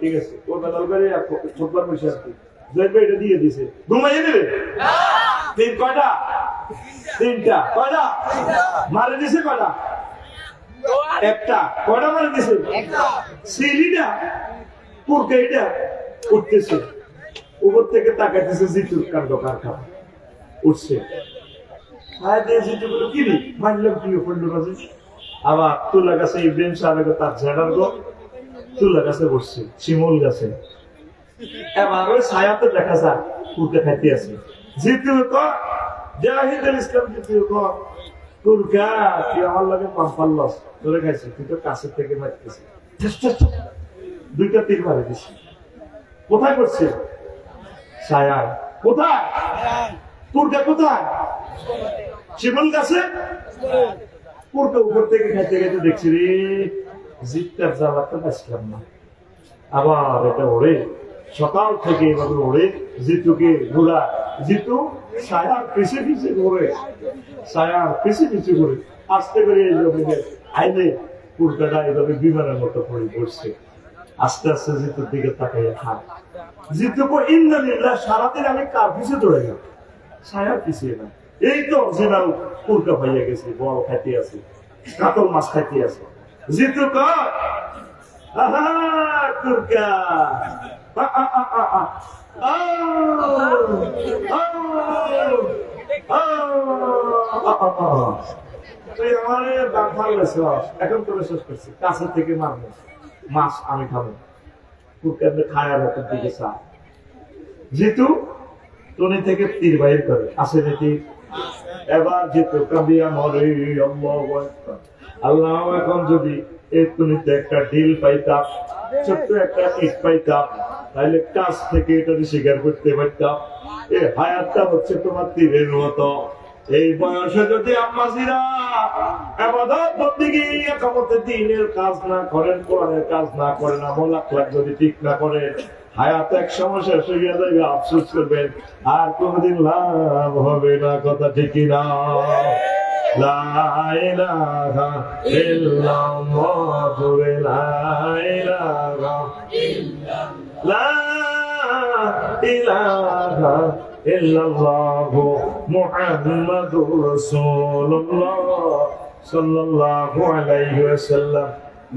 ঠিক আছে ও বেলাল করে ছোটবার বসে আর কি এটা দিয়ে দিছে ঘুমাইয়ে দেবে কয়টা তিনটা কয়টা মারে দিছে কয়টা একটা কয়টা মারে দিছে সিলিটা পুরকাইটা উঠতেছে উপর থেকে তাকাইতেছে জিতুর কাণ্ড কারখানা উঠছে আবার তুলা গাছে ইব্রাহিম সাহেব তার ঝাড়ার গো তুলা গাছে বসছে শিমুল গাছে এবার ওই ছায়াতে দেখা যায় কুরকে খাইতে আছে জিতু জাহিদুল ইসলাম জিতু কুরকা তুই আমার লাগে পাম্পাল্লাস ধরে খাইছে তুই তো কাছে থেকে মারতেছি দুইটা তীর মারে দিছি কোথায় করছে ছায়া কোথায় কুরকা কোথায় শিমুল গাছে কুরকা উপর থেকে খাইতে খাইতে দেখছি রে জিতটার জ্বালাতে বাঁচলাম না আবার এটা ওড়ে সকাল থেকে এভাবে ওড়ে জিতুকে ঘোরা জিতু ছায়ার পিছে পিছে ঘুরে ছায়ার পিছে পিছে ঘুরে আস্তে করে এই জমিনে আইলে কুরকাটা এভাবে বিমানের মতো পড়ে পড়ছে আস্তে আস্তে জিতুর দিকে তাকাইয়া খায় জিতুকে ইন্দ্রিল্লাহ সারাদিন আমি কার পিছে দৌড়ে গেলাম ছায়ার পিছিয়ে না এই তো অরিজিনাল কুরকা পাইয়া গেছে বড় খাইতে আছে কাতল মাছ খাইতে আছে জিতু কুরকা এখন করে শেষ করছি কাছের থেকে মারবো মাছ আমি খাবো কুরকা খায়ার হাতের দিকে চা জিতু টনি থেকে তীর বাইর করে আসে যেতে এবার জিতু কাঁদিয়া মরে আল্লাহ এখন যদি এই টনিতে একটা ডিল পাইতাম ছোট্ট একটা ইট পাইতাম তাহলে কাছ থেকে এটা স্বীকার করতে পারতাম এই হায়াতটা হচ্ছে তোমার তীরের মতো এই বয়সে যদি আম্মাজিরা ইবাদত বন্দেগী একামতে দ্বীনের কাজ না করেন কোরআনের কাজ না করেন আমল আখলাক যদি ঠিক না করেন হায়াত এক সময় শেষ হয়ে যাবে আফসোস করবেন আর কোনদিন লাভ হবে না কথা ঠিকই না লা ইলাহা ইল্লাল্লাহ লা ইলাহা লা ইলাহা ইল্লাল্লাহ মুহাম্মাদুর রাসূলুল্লাহ সাল্লাল্লাহু আলাইহি ওয়াসাল্লাম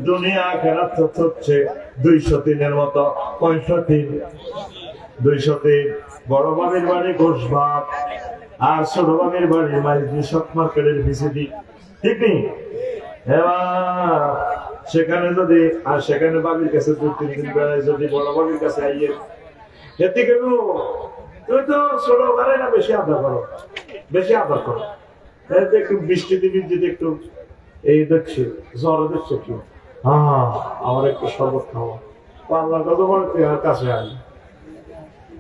দুনিয়া আখিরাত হচ্ছে 203 এর মতো 65 203 বড় বাবির বাড়ি ঘোষবাগ আর ছোট বাবির বাড়ি মাইজি শক মার্কেটের ভিসিডি ঠিক নেই এবার সেখানে যদি আর সেখানে বাবির কাছে 2-3 দিন বেড়ায় যদি বড় বাবির কাছে আইয়ে এতে কেন তুই তো ছোট বাড়ি না বেশি আদর করো তাহলে একটু বৃষ্টি দিবি যদি একটু এই দেখছি জ্বর দেখছে কি আমার একটু শরবত খাওয়া আল্লাহ কত বলে তুই আমার কাছে আসবি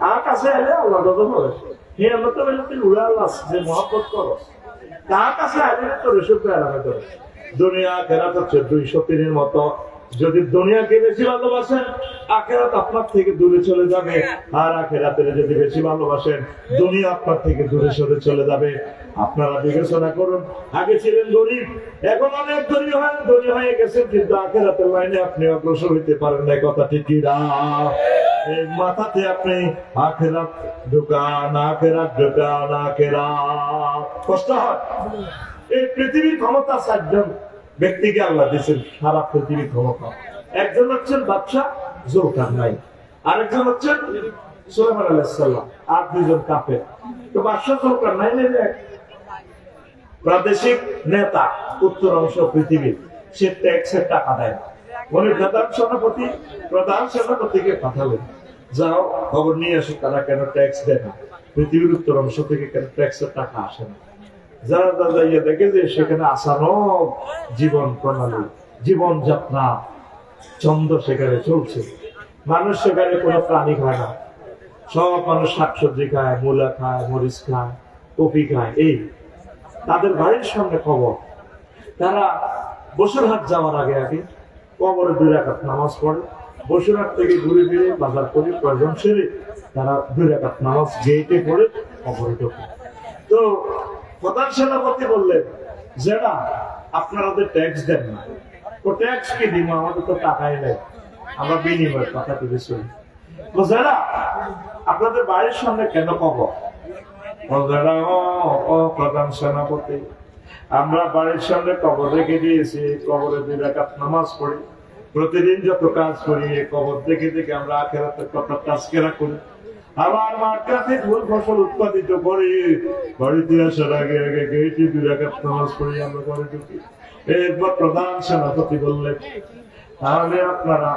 আমার কাছে এলে আল্লাহ কত বলে হে আমরা তো বলে তুই উড়ে আল্লাহ যে মহব্বত করো তার কাছে আসলে তো রেসুপ আলাদা করে দুনিয়া আখেরাত হচ্ছে 203 এর মতো যদি দুনিয়াকে বেশি ভালোবাসেন আখেরাত আপনার থেকে দূরে চলে যাবে আর আখেরাতের যদি বেশি ভালোবাসেন দুনিয়া আপনার থেকে দূরে সরে চলে যাবে আপনারা বিবেচনা করুন আগে ছিলেন গরিব এখন অনেক ধনী হয়ে গেছেন কিন্তু আখেরাতের লাইনে আপনি অগ্রসর হইতে পারেন না কথা ঠিকই না এই মাথাতে আপনি আখেরাত ঢুকান কষ্ট হয় এই পৃথিবীর ক্ষমতা 7 জন ব্যক্তিকে আল্লাহ দিয়েছেন সারা পৃথিবীর ক্ষমতা একজন হচ্ছেন বাদশা জোরকার নাই আরেকজন হচ্ছেন সুলাইমান আলাইহিস সালাম, আর দুইজন কাফের। তো বাদশাহ যুলকারনাইনের এক প্রাদেশিক নেতা উত্তর অংশ পৃথিবীর, সে ট্যাক্সের টাকা দেয়। উনি প্রধান সেনাপতিকে পাঠালেন, যাও খবর নিয়ে আসো তারা কেন ট্যাক্স দেয় না, পৃথিবীর উত্তর অংশ থেকে কেন ট্যাক্সের টাকা আসে না। যারা যাইয়া দেখে যে সেখানে আসানো জীবন প্রণালী, জীবন যাত্রা ছন্দ সেখানে চলছে। মানুষ সেখানে কোনো প্রাণী খায় না, সব মানুষ শাকসবজি খায়, মূলা খায়, মরিচ খায়, কপি খায়। এই তাদের বাড়ির সামনে কবর, তারা বসুরহাট যাওয়ার আগে আগে কবরে 2 রাকাত নামাজ পড়ে, বসুরহাট থেকে ঘুরে ফিরে বাজার করে প্রয়োজন সেরে তারা 2 রাকাত নামাজ গেটে পড়ে কবরে ঢোকে। তো প্রধান সেনাপতি বললেন, যারা আপনারা ট্যাক্স দেন না, তো ট্যাক্স কি দিব, আমাদের তো টাকাই নেই, আমরা বিনিময় টাকা দিতে চলি। তো যারা আপনাদের বাড়ির সামনে কেন কবর? প্রধান সেনাপতি, আমরা বাড়ির সামনে কবর রেখে দিয়েছি, কবরে 2 রাকাত নামাজ পড়ি, প্রতিদিন যত কাজ করি কবর দেখে দেখে আমরা আখিরাতের কথা তাজকিরা করি, আবার মাঠে ফুল ফসল উৎপাদিত করি, বাড়িতে আসার আগে আগে গেটে 2 রাকাত নামাজ পড়ি, আমরা ঘরে ঢুকি। এরপর প্রধান সেনাপতি বললেন, তাহলে আপনারা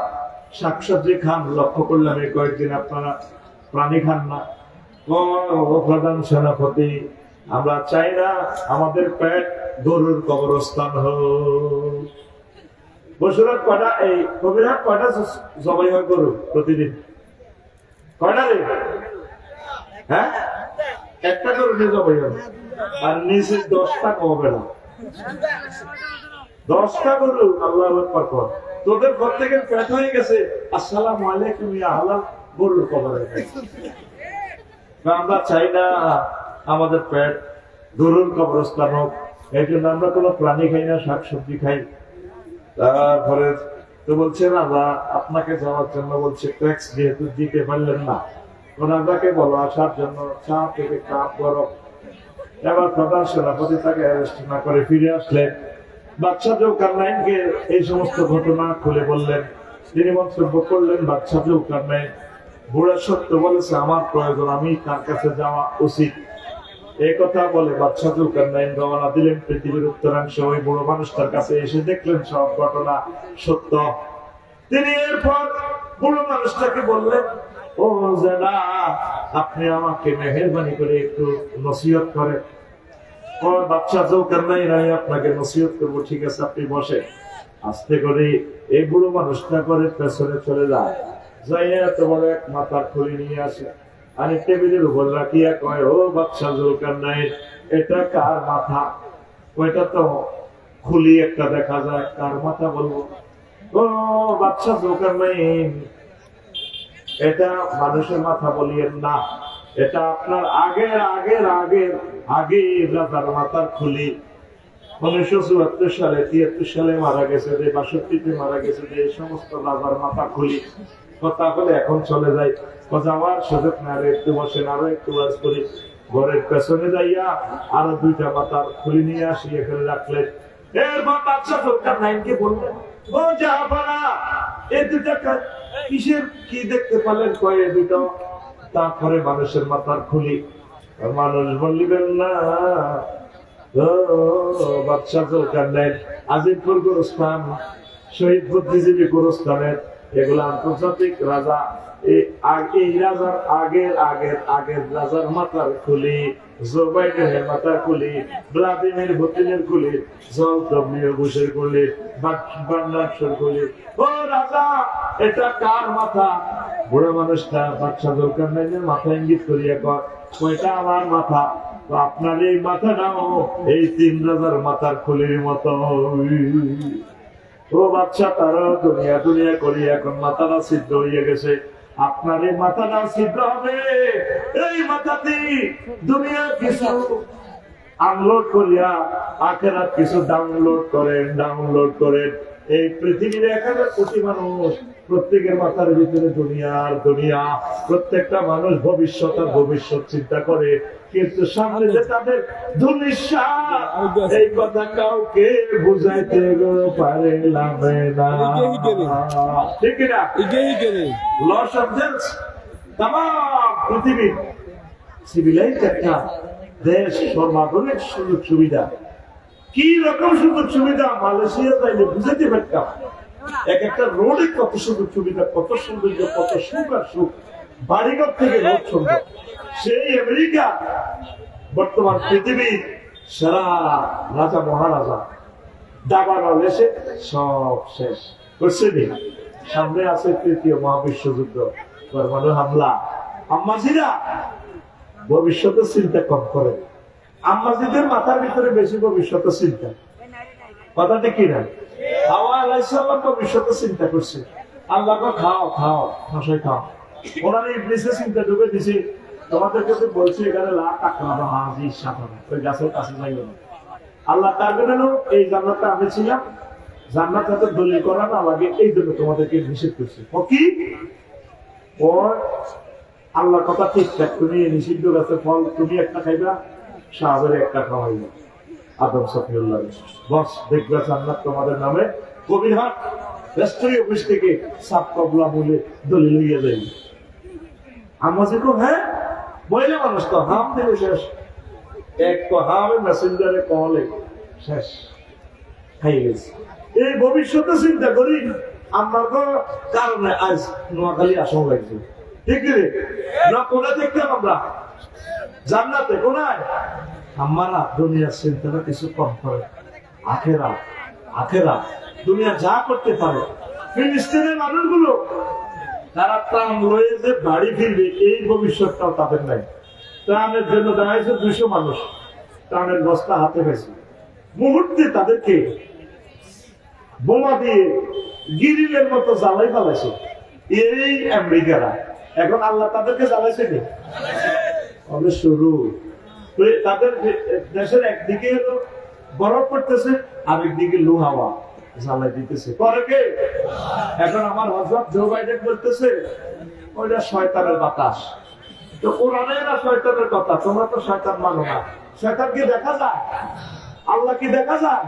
শাকসবজি খান, লক্ষ্য করলাম এই কয়েকদিন আপনারা প্রাণী খান না। প্রধান সেনাপতি, আমরা চাই না আমাদের পেট গরুর কবরস্থান হোক। বসুরহাট কয়টা, এই কবিরহাট কয়টা জবাই হয় গরু প্রতিদিন? কয়টা রে? হ্যাঁ, একটা গরু নিয়ে জবাই হবে, আর নিচে 10টা কবে না, 10টা গরু। আল্লাহু আকবার কর, তোদের ঘর থেকে পেট হয়ে গেছে, আসসালামু আলাইকুম ইয়া হালাল গরুর কবরে। আমরা চাই না আমাদের পেট গরুর কবরস্থান হোক, এই জন্য আমরা কোনো প্রাণী খাই না, শাকসবজি খাই। তারপরে তো বলছেন আল্লাহ আপনাকে যাওয়ার জন্য বলছে, ট্যাক্স যেহেতু দিতে পারলেন না, ওনাকে বলো আসার জন্য, চা থেকে কাপ গরম। এবার প্রধান সেনাপতি তাকে অ্যারেস্ট না করে ফিরে আসলেন। বাদশাহ যুলকারনাইনকে এই সমস্ত ঘটনা খুলে বললেন। তিনি মন্তব্য করলেন, বাদশাহ যুলকারনাইন বুড়া সত্য বলেছে, আমার প্রয়োজন, আমি তার কাছে যাওয়া উচিত। এই কথা বলে বাদশাহ যুলকারনাইন রওনা দিলেন পৃথিবীর উত্তরাংশে। ওই বুড়ো মানুষটার কাছে এসে দেখলেন সব ঘটনা সত্য। তিনি এরপর বুড়ো মানুষটাকে বললেন, ও জেনা, আপনি আমাকে মেহেরবানি করে একটু নসিহত করেন। বাদশাহ যুলকারনাইন, আমি আপনাকে নসিহত করবো, ঠিক আছে আপনি বসে। আস্তে করে এই বুড়ো মানুষটা করে পেছনে চলে যায়, যাইয়া তোমার এক মাথার খুলি নিয়ে আসে, আর টেবিলের উপর রাখিয়া কয়, ও বাদশাহ যুলকারনাইন, এটা কার মাথা? ওইটা তো খুলি একটা দেখা যায়, কার মাথা বলবো? ও বাদশাহ যুলকারনাইন, এটা মানুষের মাথা বলিয়েন না, এটা আপনার আগের আগের আগের আগে রাজার মাথার খুলি। 1974 সালে 73 সালে মারা গেছে, 62তে মারা গেছে, এই সমস্ত রাজার মাথা খুলি। কথা বলে এখন চলে যাই, যাওয়ার সুযোগ না, আরো একটু বসেন, আরো একটু বাস করি। ঘরের পেছনে যাইয়া আরো 2টা মাথার খুলি নিয়ে আসি, এখানে রাখলেন। এরপর বাদশাহ যুলকারনাইনকে বললেন, ও জাহাপানা, এই 2টা কিসের, কি দেখতে পেলেন? কয়ে 2টা। তারপরে মানুষের মাথার খুলি। মানুষ বললেন না, বাদশাহ যুলকারনাইন, আজিমপুর গোরস্থান, শহীদ বুদ্ধিজীবী গোরস্থানের এগুলো আন্তর্জাতিক রাজা, এই রাজার আগের আগের আগের রাজার মাথার খুলি, জো বাইডেনের মাথার খুলি, ভ্লাদিমির পুতিনের খুলি, জর্জ ডব্লিউ বুশের খুলি, বার্নার্ডের খুলি। ও রাজা, এটা কার মাথা? বুড়ো মানুষটা বাদশাহ যুলকারনাইনের মাথা ইঙ্গিত করিয়া কয়, ওইটা আমার মাথা। তো আপনার এই মাথাটাও এই 3 রাজার মাথার খুলির মতো। ও বাচ্চা, তারা দুনিয়া দুনিয়া করি, এখন মাথাটা সিদ্ধ হয়ে গেছে, আপনার এই মাথাটা সিদ্ধ হবে। এই মাথাতে দুনিয়া কিছু আনলোড করিয়া আখেরাত কিছু ডাউনলোড করেন, ডাউনলোড করেন। এই পৃথিবীর 1000 কোটি মানুষ, প্রত্যেকের মাথার ভিতরে দুনিয়ার দুনিয়া, প্রত্যেকটা মানুষ ভবিষ্যৎ আর ভবিষ্যৎ চিন্তা করে, কিন্তু সামনে যে তাদের ধুলিস্যা, এই কথা কাউকে বুঝাইতে পারলাম না। ঠিক না? লস অ্যাঞ্জেলস তাম পৃথিবীর সিভিলাইজড একটা দেশ, সর্বাধুনিক সুযোগ সুবিধা। কি রকম সুযোগ সুবিধা মালয়েশিয়া চাইলে বুঝাইতে পারতাম। এক একটা রোডে কত সুযোগ সুবিধা, কত সৌন্দর্য, কত সুখ আর সুখ, বাড়িঘর থেকে রোড সুন্দর। সেই আমেরিকা বর্তমান পৃথিবীর সেরা রাজা মহারাজা দাবানল এসে সব শেষ করছে। সামনে আছে ৩য় মহাবিশ্বযুদ্ধ, পরমাণু হামলা। আম্মাজিরা ভবিষ্যতের চিন্তা কম করে, আম্মাজিদের মাথার ভিতরে বেশি ভবিষ্যতের চিন্তা। কথাটা কি না? হাওয়া আলাইহিস সালাম ভবিষ্যতের চিন্তা করছে। আল্লাহ খাও খাও মশাই খাও, ওনারা ইবলিসের চিন্তা ডুবে দিছে। তোমাদের কাছে বলছি এখানে লাখ টাকা হাজি সাধারণ ওই গাছের কাছে যাইও না। আল্লাহ তার জন্য এই জান্নাতটা আমি ছিলাম, জান্নাত যাতে দলিল করা না লাগে এই জন্য তোমাদেরকে নিষেধ করছে। ও কি ও আল্লাহর কথা ঠিকঠাক, তুমি নিষিদ্ধ গাছের ফল তুমি একটা খাইবা, সাহাবের একটা খাওয়াইবা, আদম সফিউল্লাহ বস দেখবে জান্নাত তোমাদের নামে কবিরহাট রাষ্ট্রীয় অফিস থেকে সাপ কবলা বলে দলিল হইয়া যাই। আমরা যে হ্যাঁ বইলে মানুষ তো হাম দিলে শেষ, এক তো হামে মেসেঞ্জারে কলে শেষ খাই গেছে। এই ভবিষ্যতে চিন্তা করি আমরা তো কারণে আজ নোয়াখালী আসন লাগছে। ঠিক না? কোনা দেখতাম আমরা জান্নাতে কোনায়। আমরা দুনিয়ার চিন্তাটা কিছু কম করে, আখেরা আখেরা দুনিয়া যা করতে পারে। ফিলিস্তিনের মানুষগুলো তারা প্রাণ রয়ে যে বাড়ি ফিরবে এই ভবিষ্যৎটাও তাদের নাই। ত্রাণের জন্য দেখা যাচ্ছে 200 মানুষ ত্রাণের বস্তা হাতে পেয়েছে, মুহূর্তে তাদেরকে বোমা দিয়ে গিরিলের মতো জ্বালাই পালাইছে এই আমেরিকারা। এখন আল্লাহ তাদেরকে জ্বালাইছে কি হবে শুরু। তাদের দেশের একদিকে হলো বরফ পড়তেছে, আরেকদিকে লু হাওয়া জ্বালাই দিতেছে। পরে কে? এখন আমার হযরত জো বাইডেন বলতেছে ওইটা শয়তানের বাতাস। তো কোরআনে না শয়তানের কথা, তোমরা তো শয়তান মানো না। শয়তান কি দেখা যায়? আল্লাহ কি দেখা যায়?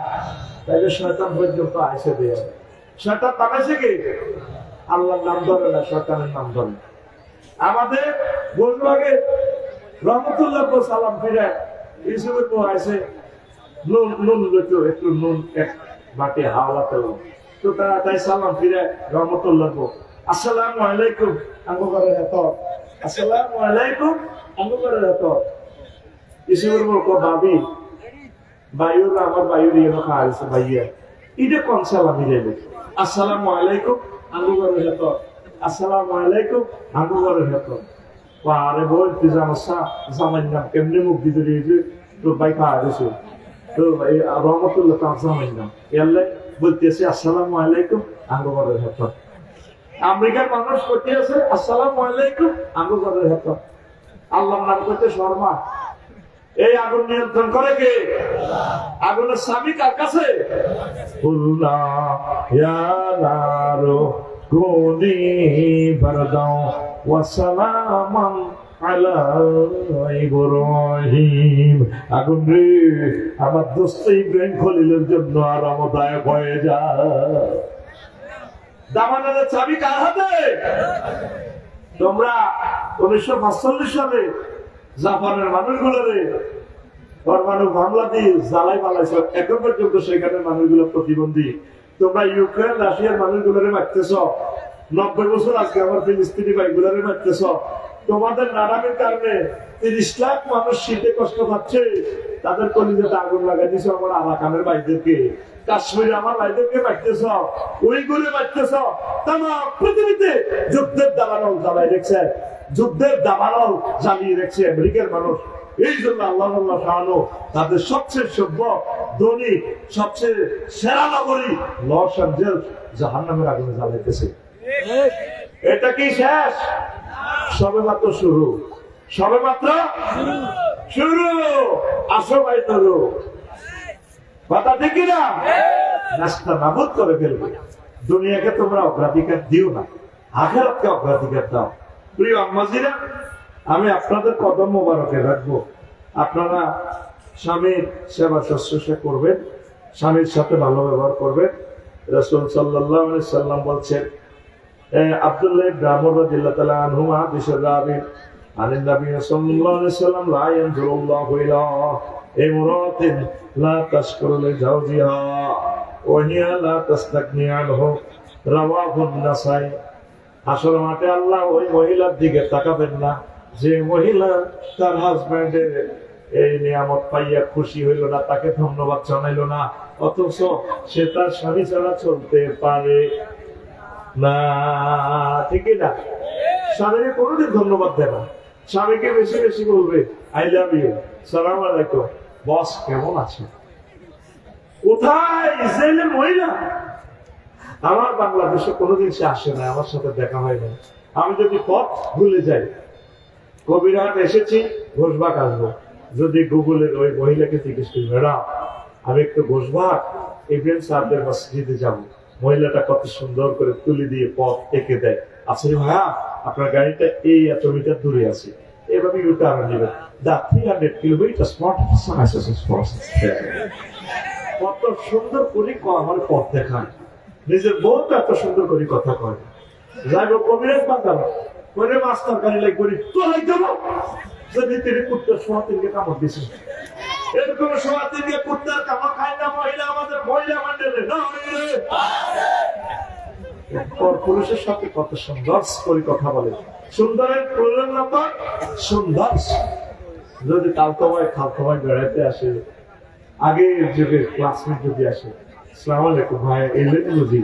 তাইলে শয়তান পর্যন্ত আইসে দিয়ে শয়তান বানাইছে কি? আল্লাহর নাম ধরে না, শয়তানের নাম ধরে। আমাদের বজবাগে রহমতুল্লাহ সালাম ফিরে ইসুফের বউ আইসে নুন একটু নুন এক বাটি হাওলা পেল। তো তাই সালাম ফিরে রহমতুল্লাহ বউ আসসালামু আলাইকুম আঙ্গু করে এত, আসসালামু আলাইকুম আঙ্গু করে এত। ইসুফের বউ কো ভাবি বায়ুর আমার বায়ুর ইয়ে খাওয়া হয়েছে ভাইয়া, এটা কোন সালাম মিলাইবে? আসসালামু আলাইকুম আঙ্গু করে এত, আসসালামু আলাইকুম আঙ্গু করে এত। আরে বল তুই জানাস জামাই নাম কেমনি মুখ দিতে দিয়েছে তোর ভাই খাওয়া দিয়েছে। তো রহমতুল্লাহ তার জামাই নাম এলে বলতেছে আসসালামু আলাইকুম আঙ্গু করে এত। আমেরিকার মানুষ করতে আছে আসসালামু আলাইকুম আঙ্গু করে এত। আল্লাহর নাম করতে শর্মা। এই আগুন নিয়ন্ত্রণ করে কে? আগুনের স্বামী কার কাছে? কোনি বারদাও ওয়া সালামান আলা ইব্রাহিম। আগুন রে আমার দোস্ত ইব্রাহিম খলিলের জন্য আরামদায়ক হয়ে যায়। দামানের চাবি কার হাতে? তোমরা 1945 সালে জাপানের মানুষগুলোরে পরমাণু হামলা দিয়ে জ্বালাই পালাইছ, এখন পর্যন্ত সেখানে মানুষগুলো প্রতিবন্ধী। তোমরা ইউক্রেন রাশিয়ার মানুষগুলোরে মারতেছ, 90 বছর আজকে আমার ফিলিস্তিনি ভাইগুলোরে মারতেছ। তোমাদের নারামের কারণে 30 লাখ মানুষ শীতে কষ্ট পাচ্ছে, তাদের কলিজাতে আগুন লাগাই দিছ। আমার আরাকানের ভাইদেরকে, কাশ্মীরে আমার ভাইদেরকে মারতেছ, উইগুরে মারতেছ। তামাম পৃথিবীতে যুদ্ধের দাবানল জ্বালাই রেখেছে, যুদ্ধের দাবানল জ্বালিয়ে রেখেছে আমেরিকার মানুষ। এই জন্য আল্লাহ খাওয়ানো তাদের সবচেয়ে সভ্য ধনী সবচেয়ে সেরা নগরী লস অ্যাঞ্জেলস জাহান্নামের আগুনে জ্বালাইতেছে। এটা কি শেষ? সবে মাত্র শুরু, সবে মাত্র শুরু। আসো ভাই তোর কথা ঠিক না? নাস্তা নাবুদ করে ফেলবে। দুনিয়াকে তোমরা অগ্রাধিকার দিও না, আখিরাতকে অগ্রাধিকার দাও। প্রিয় আম্মাজিরা, আমি আপনাদের কদম মোবারকে রাখবো। আপনারা স্বামীর সেবা শুশ্রূষা করবেন, স্বামীর সাথে ভালো ব্যবহার করবেন। রাসূল সাল্লাল্লাহু আলাইহি সাল্লাম বলছেন, আব্দুল্লাহ ইবনে আমর রাদিয়াল্লাহু তাআলা আনহুমা হাদিসের রাবী, আনিন নবী সাল্লাল্লাহু আলাইহি সাল্লাম লা ইয়ানজুরুল্লাহু ইলা ইমরাতিন লা তাশকুরু লিজাওজিহা ওয়া হিয়া লা তাস্তাগনি আনহু, রাওয়াহু আন-নাসাই। আসল মাঠে আল্লাহ ওই মহিলার দিকে তাকাবেন না যে মহিলা তার হাজবেন্ডের এই নিয়ামত পাইয়া খুশি হইল না, তাকে ধন্যবাদ জানাইল না, অথচ সে তার স্বামী ছাড়া চলতে পারে না। ঠিক না? স্বামীকে কোনোদিন ধন্যবাদ দেয় না, স্বামীকে বেশি বেশি বলবে আই লাভ ইউ, সালাম আলাইকুম, বস কেমন আছে। কোথায় ইসরায়েলের মহিলা? আমার বাংলাদেশে কোনোদিন সে আসে না, আমার সাথে দেখা হয় না। আমি যদি পথ ভুলে যাই, কবিরহাট এসেছি, ঘোষবাগ আসবো, যদি গুগলের ওই মহিলাকে জিজ্ঞেস করি, ম্যাডাম আমি একটু ঘোষবাগ ইব্রাহিম সাহেবের মসজিদে যাবো, মহিলাটা কত সুন্দর করে তুলি দিয়ে পথ এঁকে দেয়। আসলে ভাইয়া আপনার গাড়িটা এই এত মিটার দূরে আছে, এভাবে ইউটার্ন নেবেন, দা 300 কিলোমিটার স্পট কত সুন্দর করে আমার পথ দেখায়। নিজের বউ তো এত সুন্দর করে কথা কয়, যাই হোক কবিরাজ বাঁধানো করে মাছ তরকারি লাগবে তো লাগবে না, যদি তিনি কুত্তার সোয়া তিনকে কামড় দিয়েছেন। এরকম সোয়া তিনকে কুত্তার কামড় খায় না মহিলা, আমাদের মহিলা মন্ডলে না। পুরুষের সাথে কত সুন্দর করে কথা বলে, সুন্দরের প্রয়োজন নাম্বার সুন্দর। যদি কালকমায় খালকমায় বেড়াইতে আসে, আগের যুগের ক্লাসমেট যদি আসে, আসসালামু আলাইকুম ভাই এলেন বুঝি,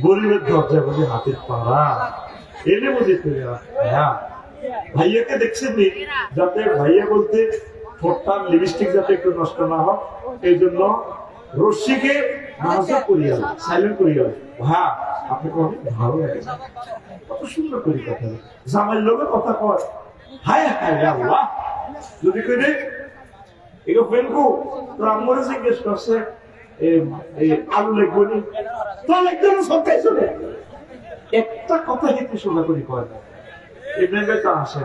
গরিবের দরজা বুঝি হাতের পাড়া এলে বুঝি, হ্যাঁ ভাইয়াকে দেখছেন নি, যাতে ভাইয়া বলতে ঠোঁটটার লিপস্টিক যাতে একটু নষ্ট না হয়, এই জন্য রশ্মিকে মাহাজা করিয়া সাইলেন্ট করিয়া, হ্যাঁ আপনাকে অনেক ভালো লাগে, কত সুন্দর করে কথা, জামাইয়ের লোকের কথা কয়, হায় হায় আল্লাহ। যদি করে এগো ফেলকু তোর আম্মুরে জিজ্ঞেস করছে আলু লিখবো নি, তো একদম সবটাই শুনে একটা কথা কিন্তু শোনা করি কয় না, এমনি তো আসে।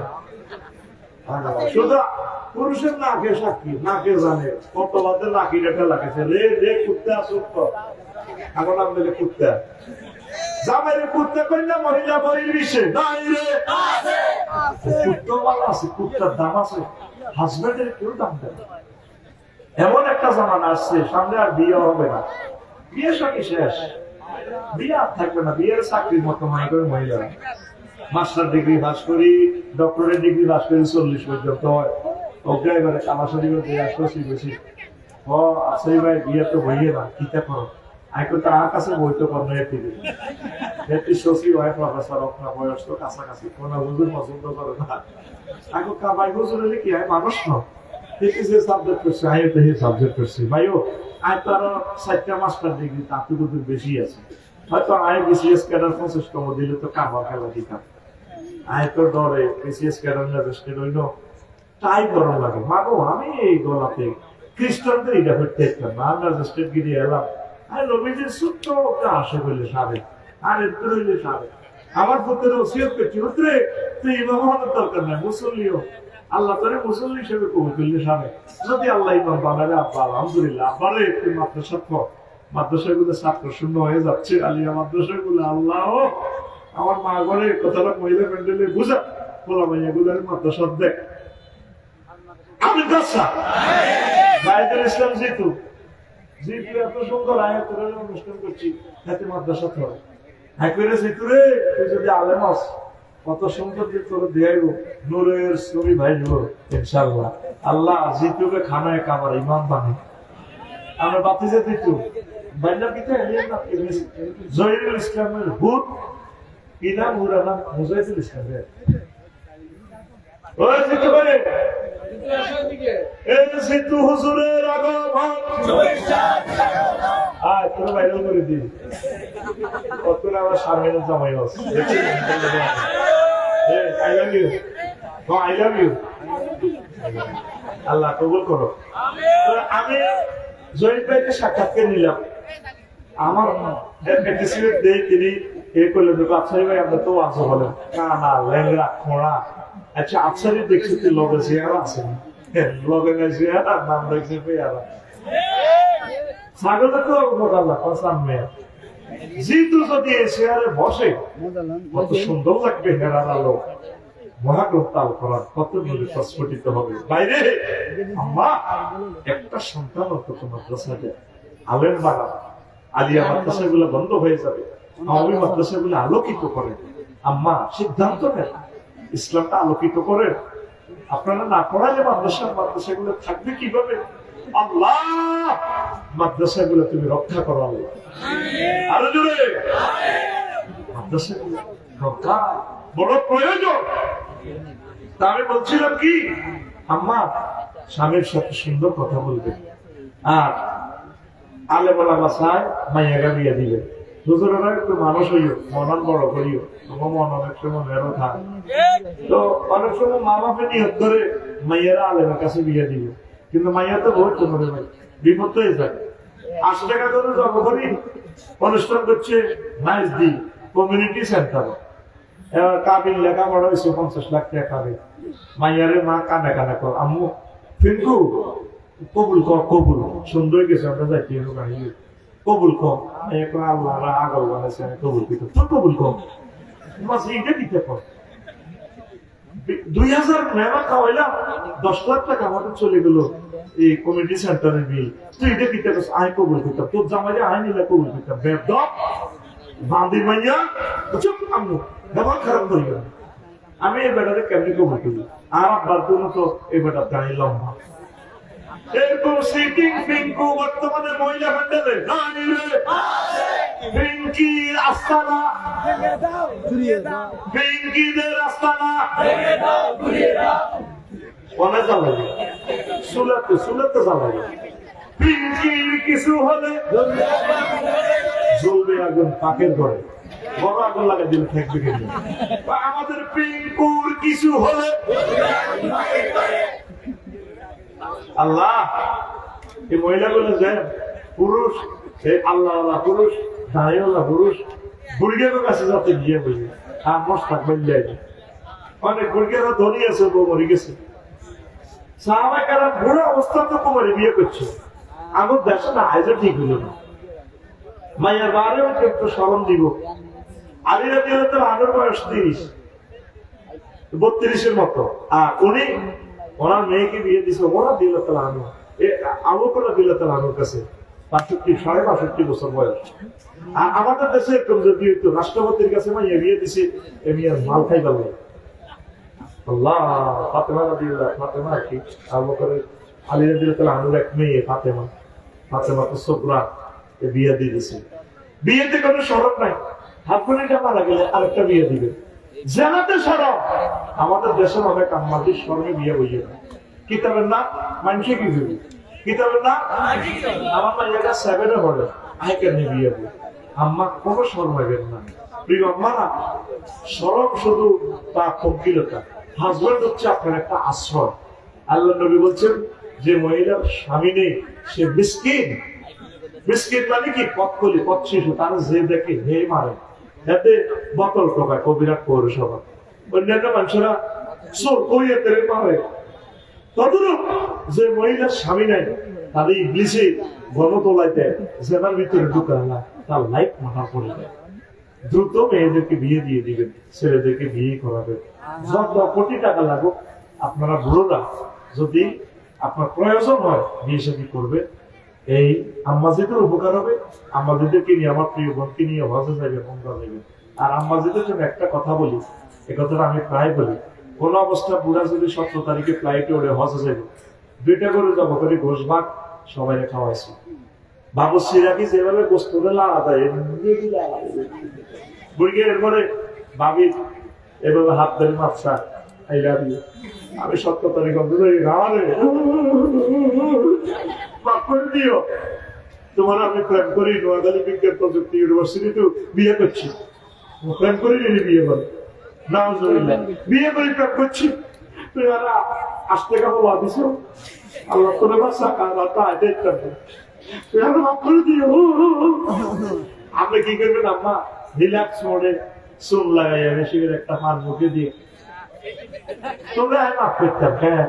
শুধু পুরুষের নাকে সাক্ষী, নাকে জানে কত বাদে নাকি রেখে লাগেছে, রে রে কুত্তে আসুক তো এখন আমাদের কুত্তে জামাইরে কুত্তে কই না, মহিলা বলির বিষে নাই রে, কুত্তো ভালো আছে, কুত্তার দাম আছে, হাজবেন্ডের কেউ দাম দেয়। এমন একটা জামানা আসছে, সামনে আর বিয়ে হবে না, বিয়ে সাথে শেষ, বিয়ে আর থাকবে না, বিয়ের চাকরির মতো মনে করে মহিলারা মাস্টার ডিগ্রি পাস করি, ডক্টরেট ডিগ্রি পাস করি 40 পর্যন্ত হয়, ওকে এবারে কামাশারি করতে আসছি বেশি, ও আসলে ভাই বিয়ে তো বইয়ে না, কিতা করো আইকো তার কাছে বই তো করো এটি শশী হয় প্রফেসর আপনার বয়স তো কাছাকাছি, কোনো হুজুর পছন্দ করে না, আইকো কাবাই হুজুর হলে কি হয় মানুষ না, সাবজেক্ট করছে আই তো সাবজেক্ট করছি ভাইও আই তো আরো 4টা মাস্টার ডিগ্রি তাতে তো বেশি আছে, হয়তো আই বিসিএস ক্যাডার 25তম দিলে তো কাবা খেলা দিতাম, আই তো ডরে বিসিএস ক্যাডার না বেস্টেড হইল তাই গরম লাগে, মাগো আমি এই গলাতে খ্রিস্টানদের এটা করতে ইচ্ছাম না, আমরা স্টেট গিয়ে এলাম, আর নবীজির ছোট্ট আসে বললে সাবে, আর একটু হইলে সাবে, আমার পুত্রের ওসিয়ত করছি, পুত্রে তুই ইমাম হওয়ার দরকার নাই, মুসল্লিও আল্লাহ করে মুসল্লি হিসেবে কবুল করলে সাবে, যদি আল্লাহ ইমাম বানালে আব্বা আলহামদুলিল্লাহ, আব্বারে একটু মাদ্রাসা মাদ্রাসাগুলো ছাত্র শূন্য হয়ে যাচ্ছে, আলিয়া মাদ্রাসাগুলো আল্লাহ আমার মা ঘরে কথাটা মহিলা প্যান্ডেলে বুঝা বলা মাইয়া গুলার মাদ্রাসা দেখ, আমি ইসলাম জিতু জিতু এত সুন্দর আয়াতের অনুষ্ঠান করছি, হাতে মাদ্রাসা ধরে হ্যাঁ করে জিতু রে, তুই যদি আলেম আস কত সুন্দর যে তোর দেয়াইব নূরের ছবি ভাইব ইনশাআল্লাহ, আল্লাহ জিতুকে খানায় কামার ইমাম বানে, আমরা বাতিজা জিতু বাইনা পিতা জহিরুল ইসলামের ভূত কি নাম, হুরা নাম মুজাহিদুল ইসলামের, ওই জিতু ভাই এই জিতু হুজুরের আগমন তোরা ভাইরাল করে দিই, কত আমার সামনে জামাই আছে, I love you, I love you, আল্লাহ কবুল করো। আমি জহির ভাইকে সাক্ষাৎকার নিলাম, আমার অ্যান্টিসিপেট দেই তিনি এই করলেন আফসারি ভাই আমরা তো আছো বলেন না না ল্যাংড়া খোঁড়া আচ্ছা আফসারি দেখছি তুই লগে চেয়ার আছে লগে না চেয়ার আর নাম দেখছি পেয়ারা ছাগলের তো মোটাল্লা কসাম মেয়ে জিতু যদি এই চেয়ারে বসে কত সুন্দর লাগবে হেরার আলো মহাগ্রহ তাল করার কত মিলে প্রস্ফুটিত হবে বাইরে আম্মা একটা সন্তান অন্তত মাদ্রাসাতে আলেম বানান আলিয়া মাদ্রাসাগুলো বন্ধ হয়ে যাবে আমি মাদ্রাসাগুলো আলোকিত করেন আম্মা সিদ্ধান্ত নেন ইসলামটা আলোকিত করেন আপনারা না পড়ালে মাদ্রাসাগুলো থাকবে কিভাবে আল্লাহ মাদ্রাসাগুলো তুমি রক্ষা করো আল্লাহ আরো জোরে মাদ্রাসাগুলো রক্ষা বড় প্রয়োজন তা আমি বলছিলাম কি আম্মা স্বামীর সাথে সুন্দর কথা বলবে আর আলে বলা বাসায় মাইয়াগা বিয়ে দিবে হুজুরেরা একটু মানুষ হইও মনন বড় করিও তোমার মন অনেক সময় মেরো থাক তো অনেক সময় মা বাপে নিয়ত করে মাইয়ারা আলেমের কাছে বিয়ে দিবে কিন্তু মাইয়া তো বহুত তোমার ভাই বিপদ হয়ে যায় ৮০ টাকা করে জব করি অনুষ্ঠান করছে নাইস দি কমিউনিটি সেন্টারে এবার কাবিল লেখাপড়া হয়েছে ৫০ লাখ টাকা খাবে মাইয়ারে মা কানা কানা কর আম্মু ফিনকু কবুল কর কবুল সুন্দর গেছে আমরা যাইতে কবুল কম এখন আল্লাহ আগল বানাইছে কবুল দিতে তোর কবুল কম মাস এইটা দিতে পার ২০০০ মেমা খাওয়াইলাম ১০ লাখ টাকা আমাদের চলে গেল এই কমিউনিটি সেন্টারের বিল তুই এটা দিতে পারছ আয় কবুল দিতাম তোর জামাইলে আয় নিলে কবুল দিতাম বেদ বান্দির মাইয়া চুপ আম্মু ব্যবহার খারাপ করি আমি এই বেটারে কেমনি কবুল করি আর আব্বার জন্য তো এই বেটার দাঁড়িয়ে লম্বা এরকম সিটিং পিঙ্কু বর্তমানে মহিলা প্যান্ডেলে পিঙ্কির আস্তানা পিঙ্কিদের আস্তানা অনেক জ্বালাবে সুলাতে জ্বালাবে পিঙ্কির কিছু হলে জ্বলবে আগুন পাকের ঘরে বড় আগুন লাগা দিলে থাকবে কিন্তু আমাদের পিঙ্কুর কিছু হলে আল্লাহ এই মহিলাগুলো যে পুরুষ এই আল্লাহ পুরুষ দাঁড়িয়ে পুরুষ বুড়িয়ার কাছে যাতে গিয়ে বুঝি আর মশ থাকবেন যাই অনেক বুড়িয়ারা ধনী আছে বউ মরে গেছে সাহাবায়ে বুড়ো অবস্থা তো কুমারী বিয়ে করছে আমার দেশে না আইজও ঠিক হলো না মায়ের বারেও একটু স্মরণ দিব আলিরা দিলে তো আনোর বয়স ৩০-৩২ মতো আর উনি ওনার মেয়েকে বিয়ে দিছে ওরা দিল তালা আনু আলু করে দিল তালা আনুর কাছে ৬৫ বছর বয়স আর আমাদের দেশে এরকম যদি হইতো রাষ্ট্রপতির কাছে মাইয়া বিয়ে দিছে এমনি আর মাল খাই পারল আল্লাহ ফাতেমা রাদিয়াল্লাহু ফাতেমা কি আবু করে আলী রাদিয়াল্লাহু তাআলা আনুর এক মেয়ে ফাতেমা তো সুগরা বিয়ে দিয়ে দিছে বিয়েতে কোনো শরত নাই হাতগুলিটা মারা গেলে আরেকটা বিয়ে দিবে জানাতে সরব আমাদের দেশের অনেক আম্মাদের স্মরণে বিয়ে বইয়ে না কিতাবের নাম মানুষে কি ভেবে কিতাবের নাম আমার মাইয়াটা 7-এ পড়ে আই কেন বিয়ে বই আম্মা কোনো শরম হইবেন না প্রিয় আম্মারা শরম শুধু তা ফকিলতা হাজবেন্ড হচ্ছে আপনার একটা আশ্রয় আল্লাহ নবী বলছেন যে মহিলার স্বামী নেই সে মিসকিন মানে কি পথকলি পথ শিশু তার যে দেখে হে মারে এতে বোতল টোকায় কবিরাট পৌরসভা অন্যান্য মানুষেরা চোর করিয়ে তেরে মারে তদরূপ যে মহিলার স্বামী নাই তাদের ইংলিশে গণতলাইতে জেনার ভিতরে ঢুকায় না তার লাইফ মাথা পড়ে যায় দ্রুত মেয়েদেরকে বিয়ে দিয়ে দিবেন ছেলেদেরকে বিয়ে করাবেন যত কোটি টাকা লাগুক আপনারা বুড়োরা যদি আপনার প্রয়োজন হয় বিয়ে শাদী করবে এই আম্মাজিদের উপকার হবে আম্মাজিদেরকে নিয়ে আমার প্রিয় বোনকে নিয়ে হজে যাবে ওমরা যাবে আর আম্মাজিদের জন্য একটা কথা বলি এই কথাটা আমি প্রায় বলি কোন অবস্থা বুড়া যদি 17 তারিখে ফ্লাইটে উড়ে হজে যাবে 2টা করে জব করে গোশ ভাত সবাই খাওয়াইছি বাবু সিরাকি যেভাবে গোস্ত দিলে আলাদা বুড়িকে এরপরে ভাবি এভাবে হাত ধরে মাপসা আইলা দিয়ে আমি 17 তারিখ দিও তোমার আমি প্রেম করি নোয়াখালী বিজ্ঞান প্রযুক্তি ইউনিভার্সিটিতে বিয়ে করছি প্রেম করি বিয়ে করে না বিয়ে করে প্রেম করছি তুই আর আসতে কাপড় দিছ আল্লাহ করে বাচ্চা কাঁদা আপনি কি করবেন আম্মা? রিল্যাক্স মোডে চুল লাগাইয়া বেশি করে একটা মার মুখে দিয়ে তোমরা আমি মাফ করতাম। হ্যাঁ,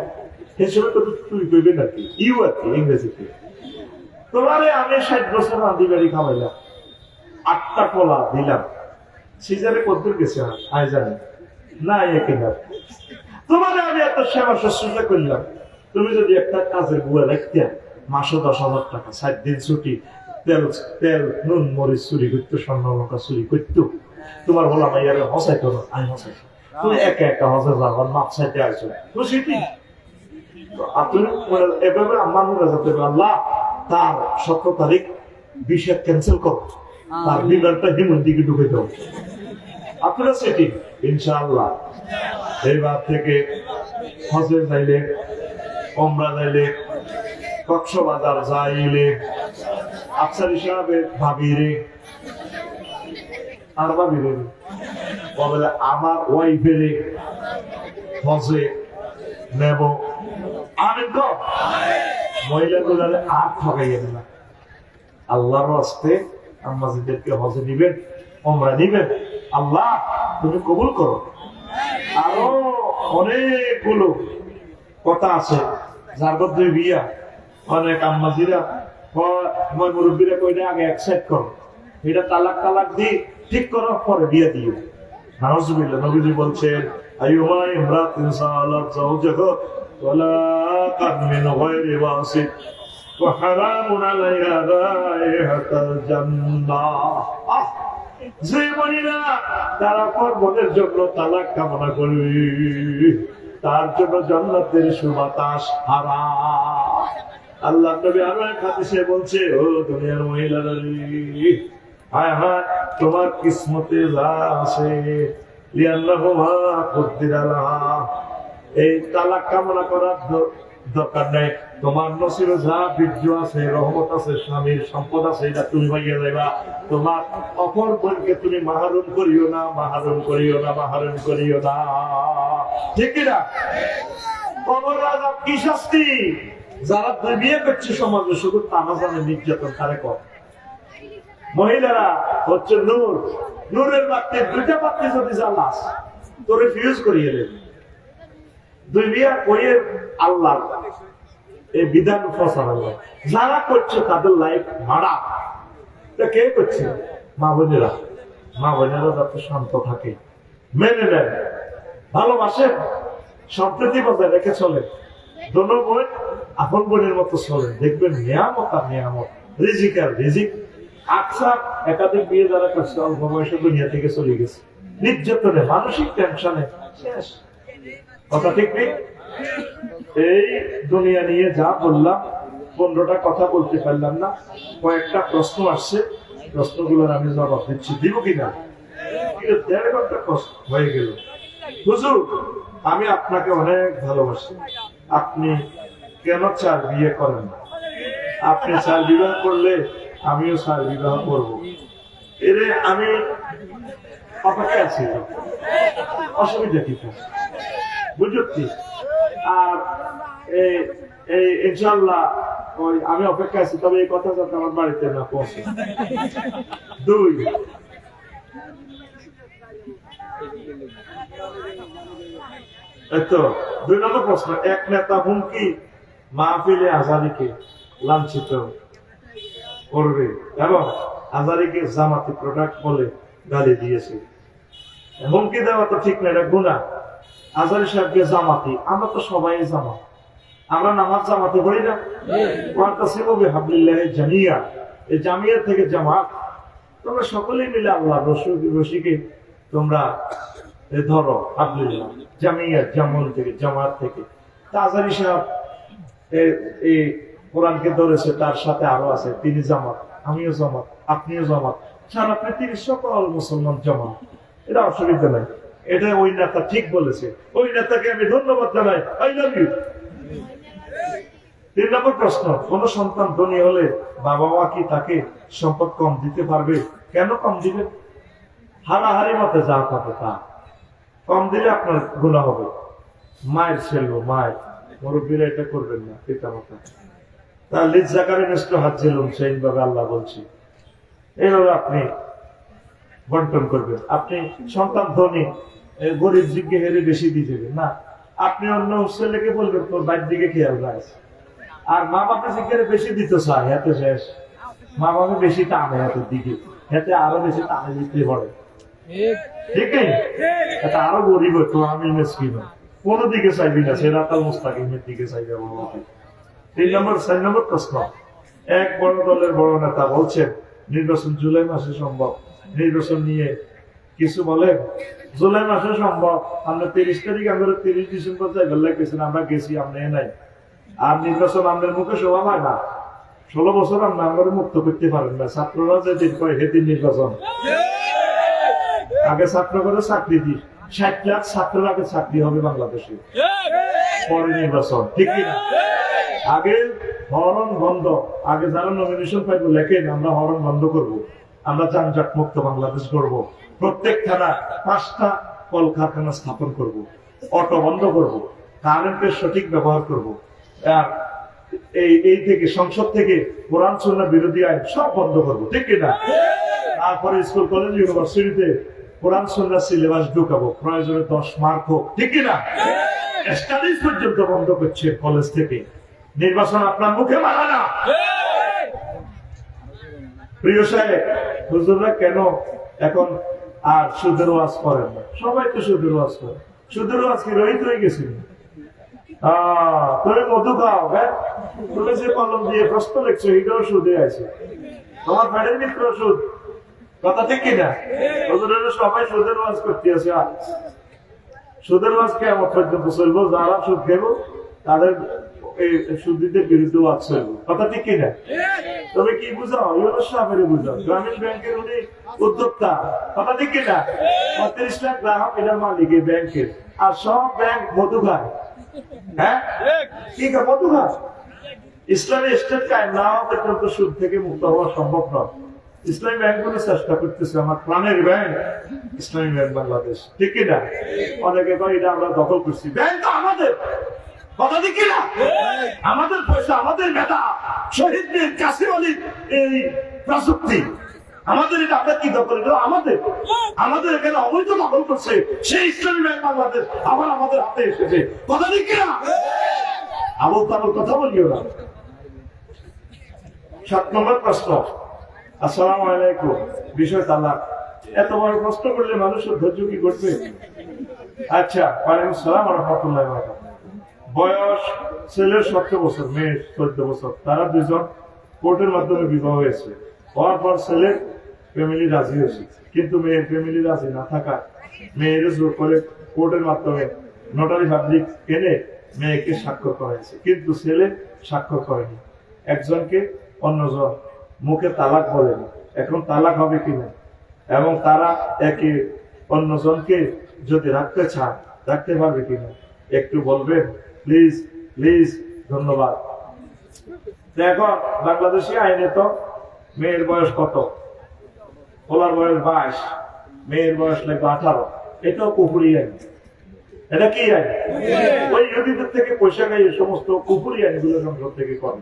সে সময় তো তুই করবেন আর কি, ইউ আর কি ইংরেজিতে। তোমারে আমি 60 বছর রাঁধি বাড়ি খাওয়াইলাম, 8টা পোলা দিলাম, সিজারে কদ্দুর গেছে আয় জানি না কিনা। তোমারে আমি এত সেবা শুশ্রূষা করলাম, তুমি যদি একটা কাজের বুয়া রাখতে মাসে 10,000 টাকা, 7 দিন ছুটি, তেল নুন মরিচ চুরি করতো, স্বর্ণ লঙ্কা চুরি করতো, তোমার বলা মাইয়ার হসাইতো না, আমি হসাই, তুমি একা একা হসে যাবার মাপ চাইতে আসো খুশি। আপনি এভাবে আমার মনে যাতে আল্লাহ তার 17 তারিখ 20 ক্যান্সেল করো, তার বিমানটা হিমন দিকে ঢুকে দাও। আপনারা সেটি ইনশাআল্লাহ এইবার থেকে হজে যাইলে, ওমরা যাইলে, কক্সবাজার যাইলে, আফসার হিসাবে ভাবিরে আর ভাবিরে বলে আমার ওয়াইফেরে হজে নেব। আমি তো মহিলাগুলারে আর ঠকাইয়া দিলাম। আল্লাহর রাস্তে আম্মাজিদেরকে হজে নিবেন, ওমরা নিবেন, আল্লাহ তুমি কবুল করো। আরো অনেকগুলো কথা আছে, যার মধ্যে বিয়া অনেক আম্মাজিরা মুরব্বীরা কইলে আগে অ্যাকসেপ্ট করো, এটা তালাক তালাক দিয়ে ঠিক করো, পরে বিয়ে দিও। নাউজুবিল্লাহ, নবীজি বলছেন আইয়ুমা ইমরাতিন সালাত যাওজাহা ওয়ালা কাদ মিন গায়রি ওয়াসিত ওয়া হারামুন আলাইহা রাইহাতাল জান্নাহ। যে মহিলা তারা পরবনের জন্য তালাক কামনা করবে, তার জন্য জান্নাতের সুবাতাস হারাম। আল্লাহ নবী আরো এক হাদিসে বলছে, ও দুনিয়ার মহিলারা, হায় হায় তোমার কিসমতে যা আছে লিয়ান্নাহুমা কুদ্দিরা লাহা, এই তালাক কামনা করার দরকার নাই। তোমার নসিবে যা বীর্য আছে, রহমত আছে, স্বামীর সম্পদ আছে, এটা তুমি পাইয়া যাইবা। তোমার অপর বোনকে তুমি মাহরুম করিও না, মাহরুম করিও না, মাহরুম করিও না। ঠিক না? কবর আযাব কি শাস্তি? যারা বিয়ে করছে সমাজে শুধু তামাজানে নির্যাতন তারে কর। মহিলারা হচ্ছে নূর, নূরের বাতি, 2টা বাতি যদি জ্বালাস তোরে ফিউজ করিয়ে দেবে। 2 বিয়া কইয়ে আল্লাহ এই বিধান প্রচার হয়, যারা করছে তাদের লাইফ ভাড়া। কে করছে? মা বোনেরা। মা বোনেরা যাতে শান্ত থাকে, মেনে নেন, ভালোবাসেন, সম্প্রীতি বজায় রেখে চলে, দোনো বোন আপন বোনের মতো চলে, দেখবেন নিয়ামত আর নিয়ামত, রিজিক আর রিজিক। আচ্ছা, একাধিক বিয়ে যারা করছে অল্প বয়সে দুনিয়া থেকে চলে গেছে, নির্যাতনে, মানসিক টেনশনে শেষ। কথা ঠিক নেই? এই দুনিয়া নিয়ে যা বললাম, 15টা কথা বলতে পারলাম না, কয়েকটা প্রশ্ন আসছে, প্রশ্নগুলোর আমি জবাব দিচ্ছি, দিব কিনা? 1.5 ঘন্টা প্রশ্ন হয়ে গেল। হুজুর, আমি আপনাকে অনেক ভালোবাসি, আপনি কেন 4 বিয়ে করেন না? আপনি 4 বিবাহ করলে আমিও 4 বিবাহ করব। এরে আমি অপেক্ষা আছি, অসুবিধা কি? বুঝছি। আর এই ইনশাআল্লাহ ওই আমি অপেক্ষা আছি, তবে এই কথা যাতে আমার বাড়িতে না পৌঁছে। 2 নম্বর প্রশ্ন, এক নেতা হুমকি মাহফিলে আজারিকে লাঞ্ছিত করবে এবং আজারিকে জামাতি প্রোডাক্ট বলে গালি দিয়েছে। হুমকি দেওয়া তো ঠিক না, এটা গুনাহ। আজারি সাহেবকে জামাতি, আমরা তো সবাই জামাত, আমরা নামাজ জামাতে পড়ি না? জামিয়া, এই জামিয়া থেকে জামাত, তোমরা সকলেই মিলে আল্লাহ রশিকে তোমরা ধরো, আব্দুল্লাহ জামিয়া, জামুন থেকে, জামাত থেকে। আজারি সাহেব এই কোরআনকে ধরেছে, তার সাথে আরো আছে, তিনি জামাত, আমিও জামাত, আপনিও জামাত, সারা পৃথিবীর সকল মুসলমান জামাত, এটা অসুবিধা নাই। এটা ওই নেতা ঠিক বলেছে, ওই নেতাকে আমি ধন্যবাদ জানাই, আই লাভ ইউ। 3 নম্বর প্রশ্ন, কোন সন্তান ধনী হলে বাবা মা কি তাকে সম্পদ কম দিতে পারবে? কেন কম দিবে? হারাহারি মতে যা পাবে তা কম দিলে আপনার গুনাহ হবে। মায়ের ছেলে, মায়ের মুরব্বীরা এটা করবেন না, পিতা মাতা। তার লিজ্জাকারে মিশ্র হাজ্জিলুন সেইভাবে আল্লাহ বলছি। এইভাবে আপনি বন্টন করবেন। আপনি সন্তান ধনী, গরিব দিকে হেরে বেশি দিয়ে দেবেন না। আপনি অন্য ছেলেকে বলবেন তোর বাইর দিকে খেয়াল রাখ। আর মা বাপে জিজ্ঞাসা বেশি দিতে চায়, হাতে শেষ। মা বাপে বেশি টানে হাতের দিকে, হাতে আরো বেশি টানে দিতে পড়ে। ঠিক নেই? এটা আরো গরিব হতো, আমি মিসকিন। কোন দিকে চাইবি না, সিরাতাল মুস্তাকিমের দিকে চাইবে। 4 নম্বর প্রশ্ন। এক বড় দলের বড় নেতা বলছেন নির্বাচন জুলাই মাসে সম্ভব। নির্বাচন নিয়ে কিছু বলেন। জুলাই মাসে সম্ভব। আমরা 30 তারিখ, আমরা 30 ডিসেম্বর যাই গেছেন, আমরা গেছি, আমরা নাই। আর নির্বাচন আমাদের মুখে শোভা পায় না। 16 বছর আমরা মুক্ত করতে পারেন না। ছাত্ররা যেদিন কয় সেদিন নির্বাচন। আগে ছাত্র করে চাকরি দিই, 60 লাখ ছাত্রের আগে চাকরি হবে বাংলাদেশে, পরে নির্বাচন। ঠিক কিনা? আগে হরণ বন্ধ। আগে যারা নমিনেশন পাইব লেখেন, আমরা হরণ বন্ধ করব। আমরা যানজট মুক্ত বাংলাদেশ করব। প্রত্যেক থানা 5টা কলকারখানা স্থাপন করব। অটো বন্ধ করব। কারেন্টের সঠিক ব্যবহার করব। আর এই থেকে সংসদ থেকে কোরআন সুন্নাহ বিরোধী আইন সব বন্ধ করব। ঠিক কিনা? তারপরে স্কুল কলেজ ইউনিভার্সিটিতে কোরআন সুন্নাহ সিলেবাস ঢুকাবো, প্রয়োজনে 10 মার্ক হোক। ঠিক কিনা? স্টাডিজ পর্যন্ত বন্ধ করছে কলেজ থেকে। নির্বাচন আপনার মুখে মানা না। প্রিয় সাহেব, হুজুররা কেন এখন আর সুদের ওয়াজ করেন না? সবাই তো সুদের ওয়াজ করে। সুদের ওয়াজ কি রহিত হয়ে গেছিল? তুমি মধু খাও, হ্যাঁ? তুমি যে কলম দিয়ে প্রশ্ন লিখছো এটাও সুদে আছে। তোমার ফ্যানের মিত্র সুদ। কথা ঠিক কিনা? হুজুরেরা সবাই সুদের ওয়াজ করতে আছে। সুদের ওয়াজ কেমন পর্যন্ত চলবো? যারা সুদ খেব তাদের এই সুদীদের বিরুদ্ধে ওয়াজ চলবো। কথা ঠিক কিনা? তবে কি বুঝাও? ইউনুস সাহেবের বুঝাও। গ্রামীণ ব্যাংকের উনি উদ্যোক্তা। কথা ঠিক কিনা? 35 লাখ গ্রাহক এটার মালিক এই ব্যাংকের। আর সব ব্যাংক মধু খায়। হ্যাঁ, কি মধু খায়? ইসলামী স্টেট কায়েম না হওয়া পর্যন্ত সুদ থেকে মুক্ত হওয়া সম্ভব নয়। ইসলামী ব্যাংকগুলো চেষ্টা করতেছে। আমার প্রাণের ব্যাংক ইসলামী ব্যাংক বাংলাদেশ। ঠিক কিনা? অনেকে কয় এটা আমরা দখল করছি। ব্যাংক তো আমাদের। কথা ঠিক কিনা? আমাদের পয়সা, আমাদের মেধা, শহীদদের কাছে এই প্রযুক্তি আমাদের। এটা আমরা কি দখল? এটা আমাদের। আমাদের এখানে অবৈধ দখল করছে সেই ইসলামী ব্যাংক বাংলাদেশ আবার আমাদের হাতে এসেছে। কথা ঠিক কিনা? আবল তাবল কথা বলিও না। 7 নম্বর প্রশ্ন। আসসালামু আলাইকুম। বিষয় তালাক। এত বড় প্রশ্ন করলে মানুষের ধৈর্য কি করবে? আচ্ছা, ওয়ালাইকুম আসসালাম ওয়া রাহমাতুল্লাহি ওয়া বারাকাতুহু। বয়স ছেলের 17 বছর, মেয়ের 14 বছর। তারা দুজন কোর্টের মাধ্যমে বিবাহ হয়েছে। হওয়ার পর ছেলের ফ্যামিলি রাজি হয়েছে, কিন্তু মেয়ের ফ্যামিলি রাজি না থাকা মেয়ের জোর করে কোর্টের মাধ্যমে নোটারি পাবলিক এনে মেয়েকে স্বাক্ষর করাইছে, কিন্তু ছেলে স্বাক্ষর করেনি। একজনকে অন্যজন মুখে তালাক বলেন। এখন তালাক হবে কিনা, এবং তারা একে অন্যজনকে যদি রাখতে চান রাখতে পারবে কিনা একটু বলবেন প্লিজ? প্লিজ, ধন্যবাদ। দেখো, বাংলাদেশি আইনে তো মেয়ের বয়স কত? ওলার বয়স 22, মেয়ের বয়স লাগবে 18। এটাও কুফরি আইন। এটা কি আইন? ওই ইহুদিদের থেকে পয়সা খাই এই সমস্ত কুফরি আইনগুলো সংসদ থেকে করে।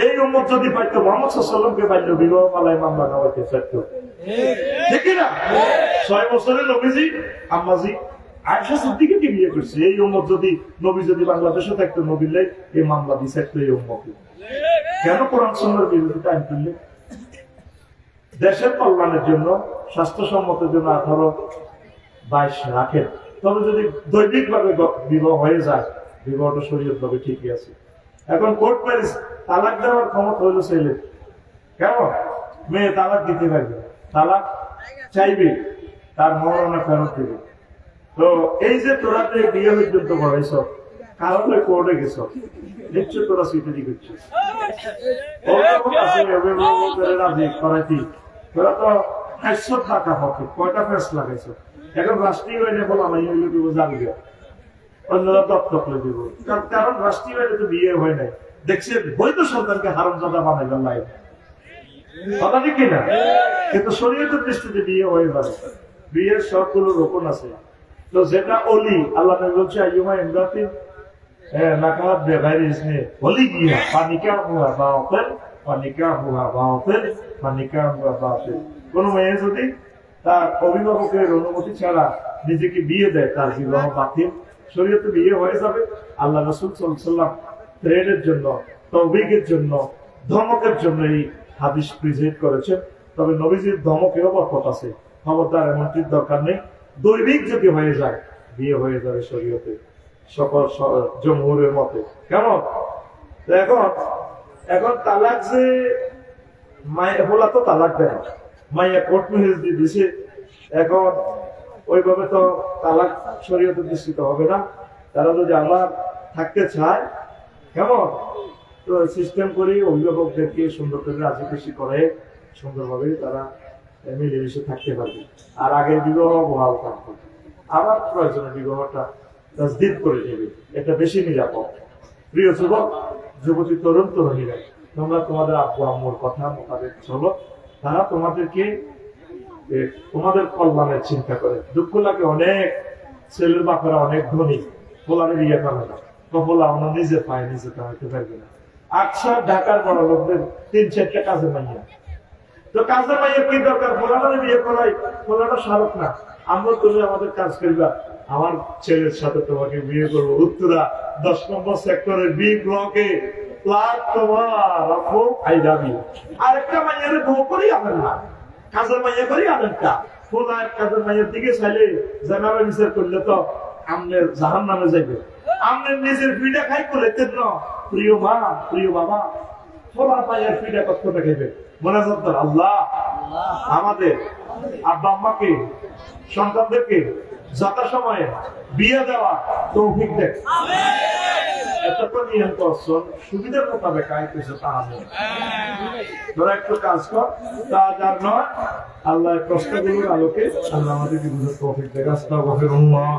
এই উম্মত যদি পাইতো মুহাম্মদ সাল্লাল্লাহু আলাইহি ওয়াসাল্লামকে পাইলো বিবাহ মালায় মামলা নেওয়াতে চাইতো। ঠিক না? 6 বছরের নবীজি আম্মাজি আয়েশা সিদ্দিকাকে বিয়ে করছে। এই উম্মত যদি নবী যদি বাংলাদেশে থাকতো, নবীলে এই মামলা দিছাইতো এই উম্মতকে। কেন কোরআন সুন্নাহর বিরোধিতা আইন তুললে? দেশের কল্যাণের জন্য, স্বাস্থ্যসম্মতের জন্য 18-22 রাখেন। তবে যদি দৈনিক ভাবে বিবাহ হয়ে যায়, বিবাহটা শরীয়ত ভাবে ঠিকই আছে। এখন কোর্ট ম্যারেজ তালাক দেওয়ার ক্ষমতা হইল ছেলে। কেমন? মেয়ে তালাক দিতে পারবে, তালাক চাইবে, তার মরণে ফেরত দেবে। তো এই যে তোরা বিয়ে পর্যন্ত করাইছ, কারণে কোর্টে গেছ, নিশ্চয় তোরা সিটি করছিস। তোরা তো 500 টাকা হবে, কয়টা ফেস লাগাইছ। এখন রাষ্ট্রীয় আইনে বলা নাই, জানবি অন্যরা দত্তক দিব। কারণ রাষ্ট্রীয় আইনে তো বিয়ে হয় নাই। দেখছেন, বৈধ সন্তানকে হারামজাদা বানাইবেন নাই। কথা ঠিক কিনা? কিন্তু শরীয়তের দৃষ্টিতে বিয়ে হয়ে যাবে। বিয়ের সবগুলো রোপণ আছে। তো যেটা অলি, আল্লাহ নবী বলছে আইয়ুমা ইমরাতিন নাকাত বেগাইর ইসনে বলি গিয়া পানিকা হুয়া বাতিল পানিকা হুয়া বাতিল পানিকা হুয়া বাতিল। কোন মেয়ে যদি তার অভিভাবকের অনুমতি ছাড়া নিজেকে বিয়ে দেয় তার বিবাহ বাতিল। শরীয়তে বিয়ে হয়ে যাবে। আল্লাহ রাসূল সাল্লাল্লাহু আলাইহি ওয়াসাল্লাম প্রেরের জন্য, তৌফিকের জন্য, ধমকের জন্য এই হাদিস প্রেজেন্ট করেছেন। তবে নবীজির ধমকেও বরকত আছে। খবরদার এমনটির দরকার নেই। দৈবিক যদি হয়ে যায় বিয়ে হয়ে যাবে শরীয়তে সকল জমহুরের মতে। কেমন? এখন তালাক যে মায়ের বলা তো তালাক দেয় না, মাইয়া কোর্ট ম্যারেজ দিয়ে দিছে। এখন ওইভাবে তো তালাক শরীয়তে দৃষ্টিত হবে না। তারা যদি আবার থাকতে চায় কেমন তো সিস্টেম করে অভিভাবকদেরকে সুন্দর করে রাজি খুশি করে সুন্দরভাবে তারা মিলেমিশে থাকতে পারবে। আর আগের বিবাহ বহাল থাকবে। আবার প্রয়োজনে বিবাহটা তাসদীদ করে নেবে, এটা বেশি নিরাপদ। প্রিয় যুবক যুবতী তরুণ তরুণীরা, তোমরা তোমাদের আব্বু আম্মুর কথা মোতাবেক চলো। তারা তোমাদেরকে তোমাদের কল্যাণের চিন্তা করে। দুঃখ লাগে অনেক ছেলের বাপেরা অনেক ধনী, পোলারে বিয়ে করে না, পোলা ওনার নিজের পায়ে নিজে কামাইতে পারবে না। আচ্ছা ঢাকার বড় লোকদের 3-4টা কাজের মাইয়া, তো কাজের মাইয়ের কি দরকার? পোলারে বিয়ে করাই, পোলাটা স্মারক না। আমরা তুমি আমাদের কাজ করবা, আমার ছেলের সাথে তোমাকে বিয়ে করবো উত্তরা 10 নম্বর সেক্টরের বি ব্লকে ফ্ল্যাট তোমার আপু আই যাবি। আরেকটা মাইয়ের বউ করি আনেন না, কাজের মাইয়া করি আনেন কা। পোলা কাজের মাইয়ের দিকে চাইলে জানাবে বিচার করলে তো আমনের জাহান নামে যাইবে। আমনের নিজের পিঠা খাই করলে তেন প্রিয় মা প্রিয় বাবা পোলা মাইয়ের পিঠা কষ্ট দেখাইবে। মনে করতে আল্লাহ আমাদের আব্বা আম্মাকে সন্তানদেরকে যথাসময়ে বিয়ে দেওয়া তৌফিক দেখ। এতটা নিয়ম করছেন সুবিধার মোতাবেক আইতেছে তাহলে তোরা একটু কাজ কর। কাজ আর নয়, আল্লাহ প্রশ্নগুলোর আলোকে আল্লাহ আমাদেরকে বুঝার তৌফিক দেখ। আস্তাগফিরুল্লাহ।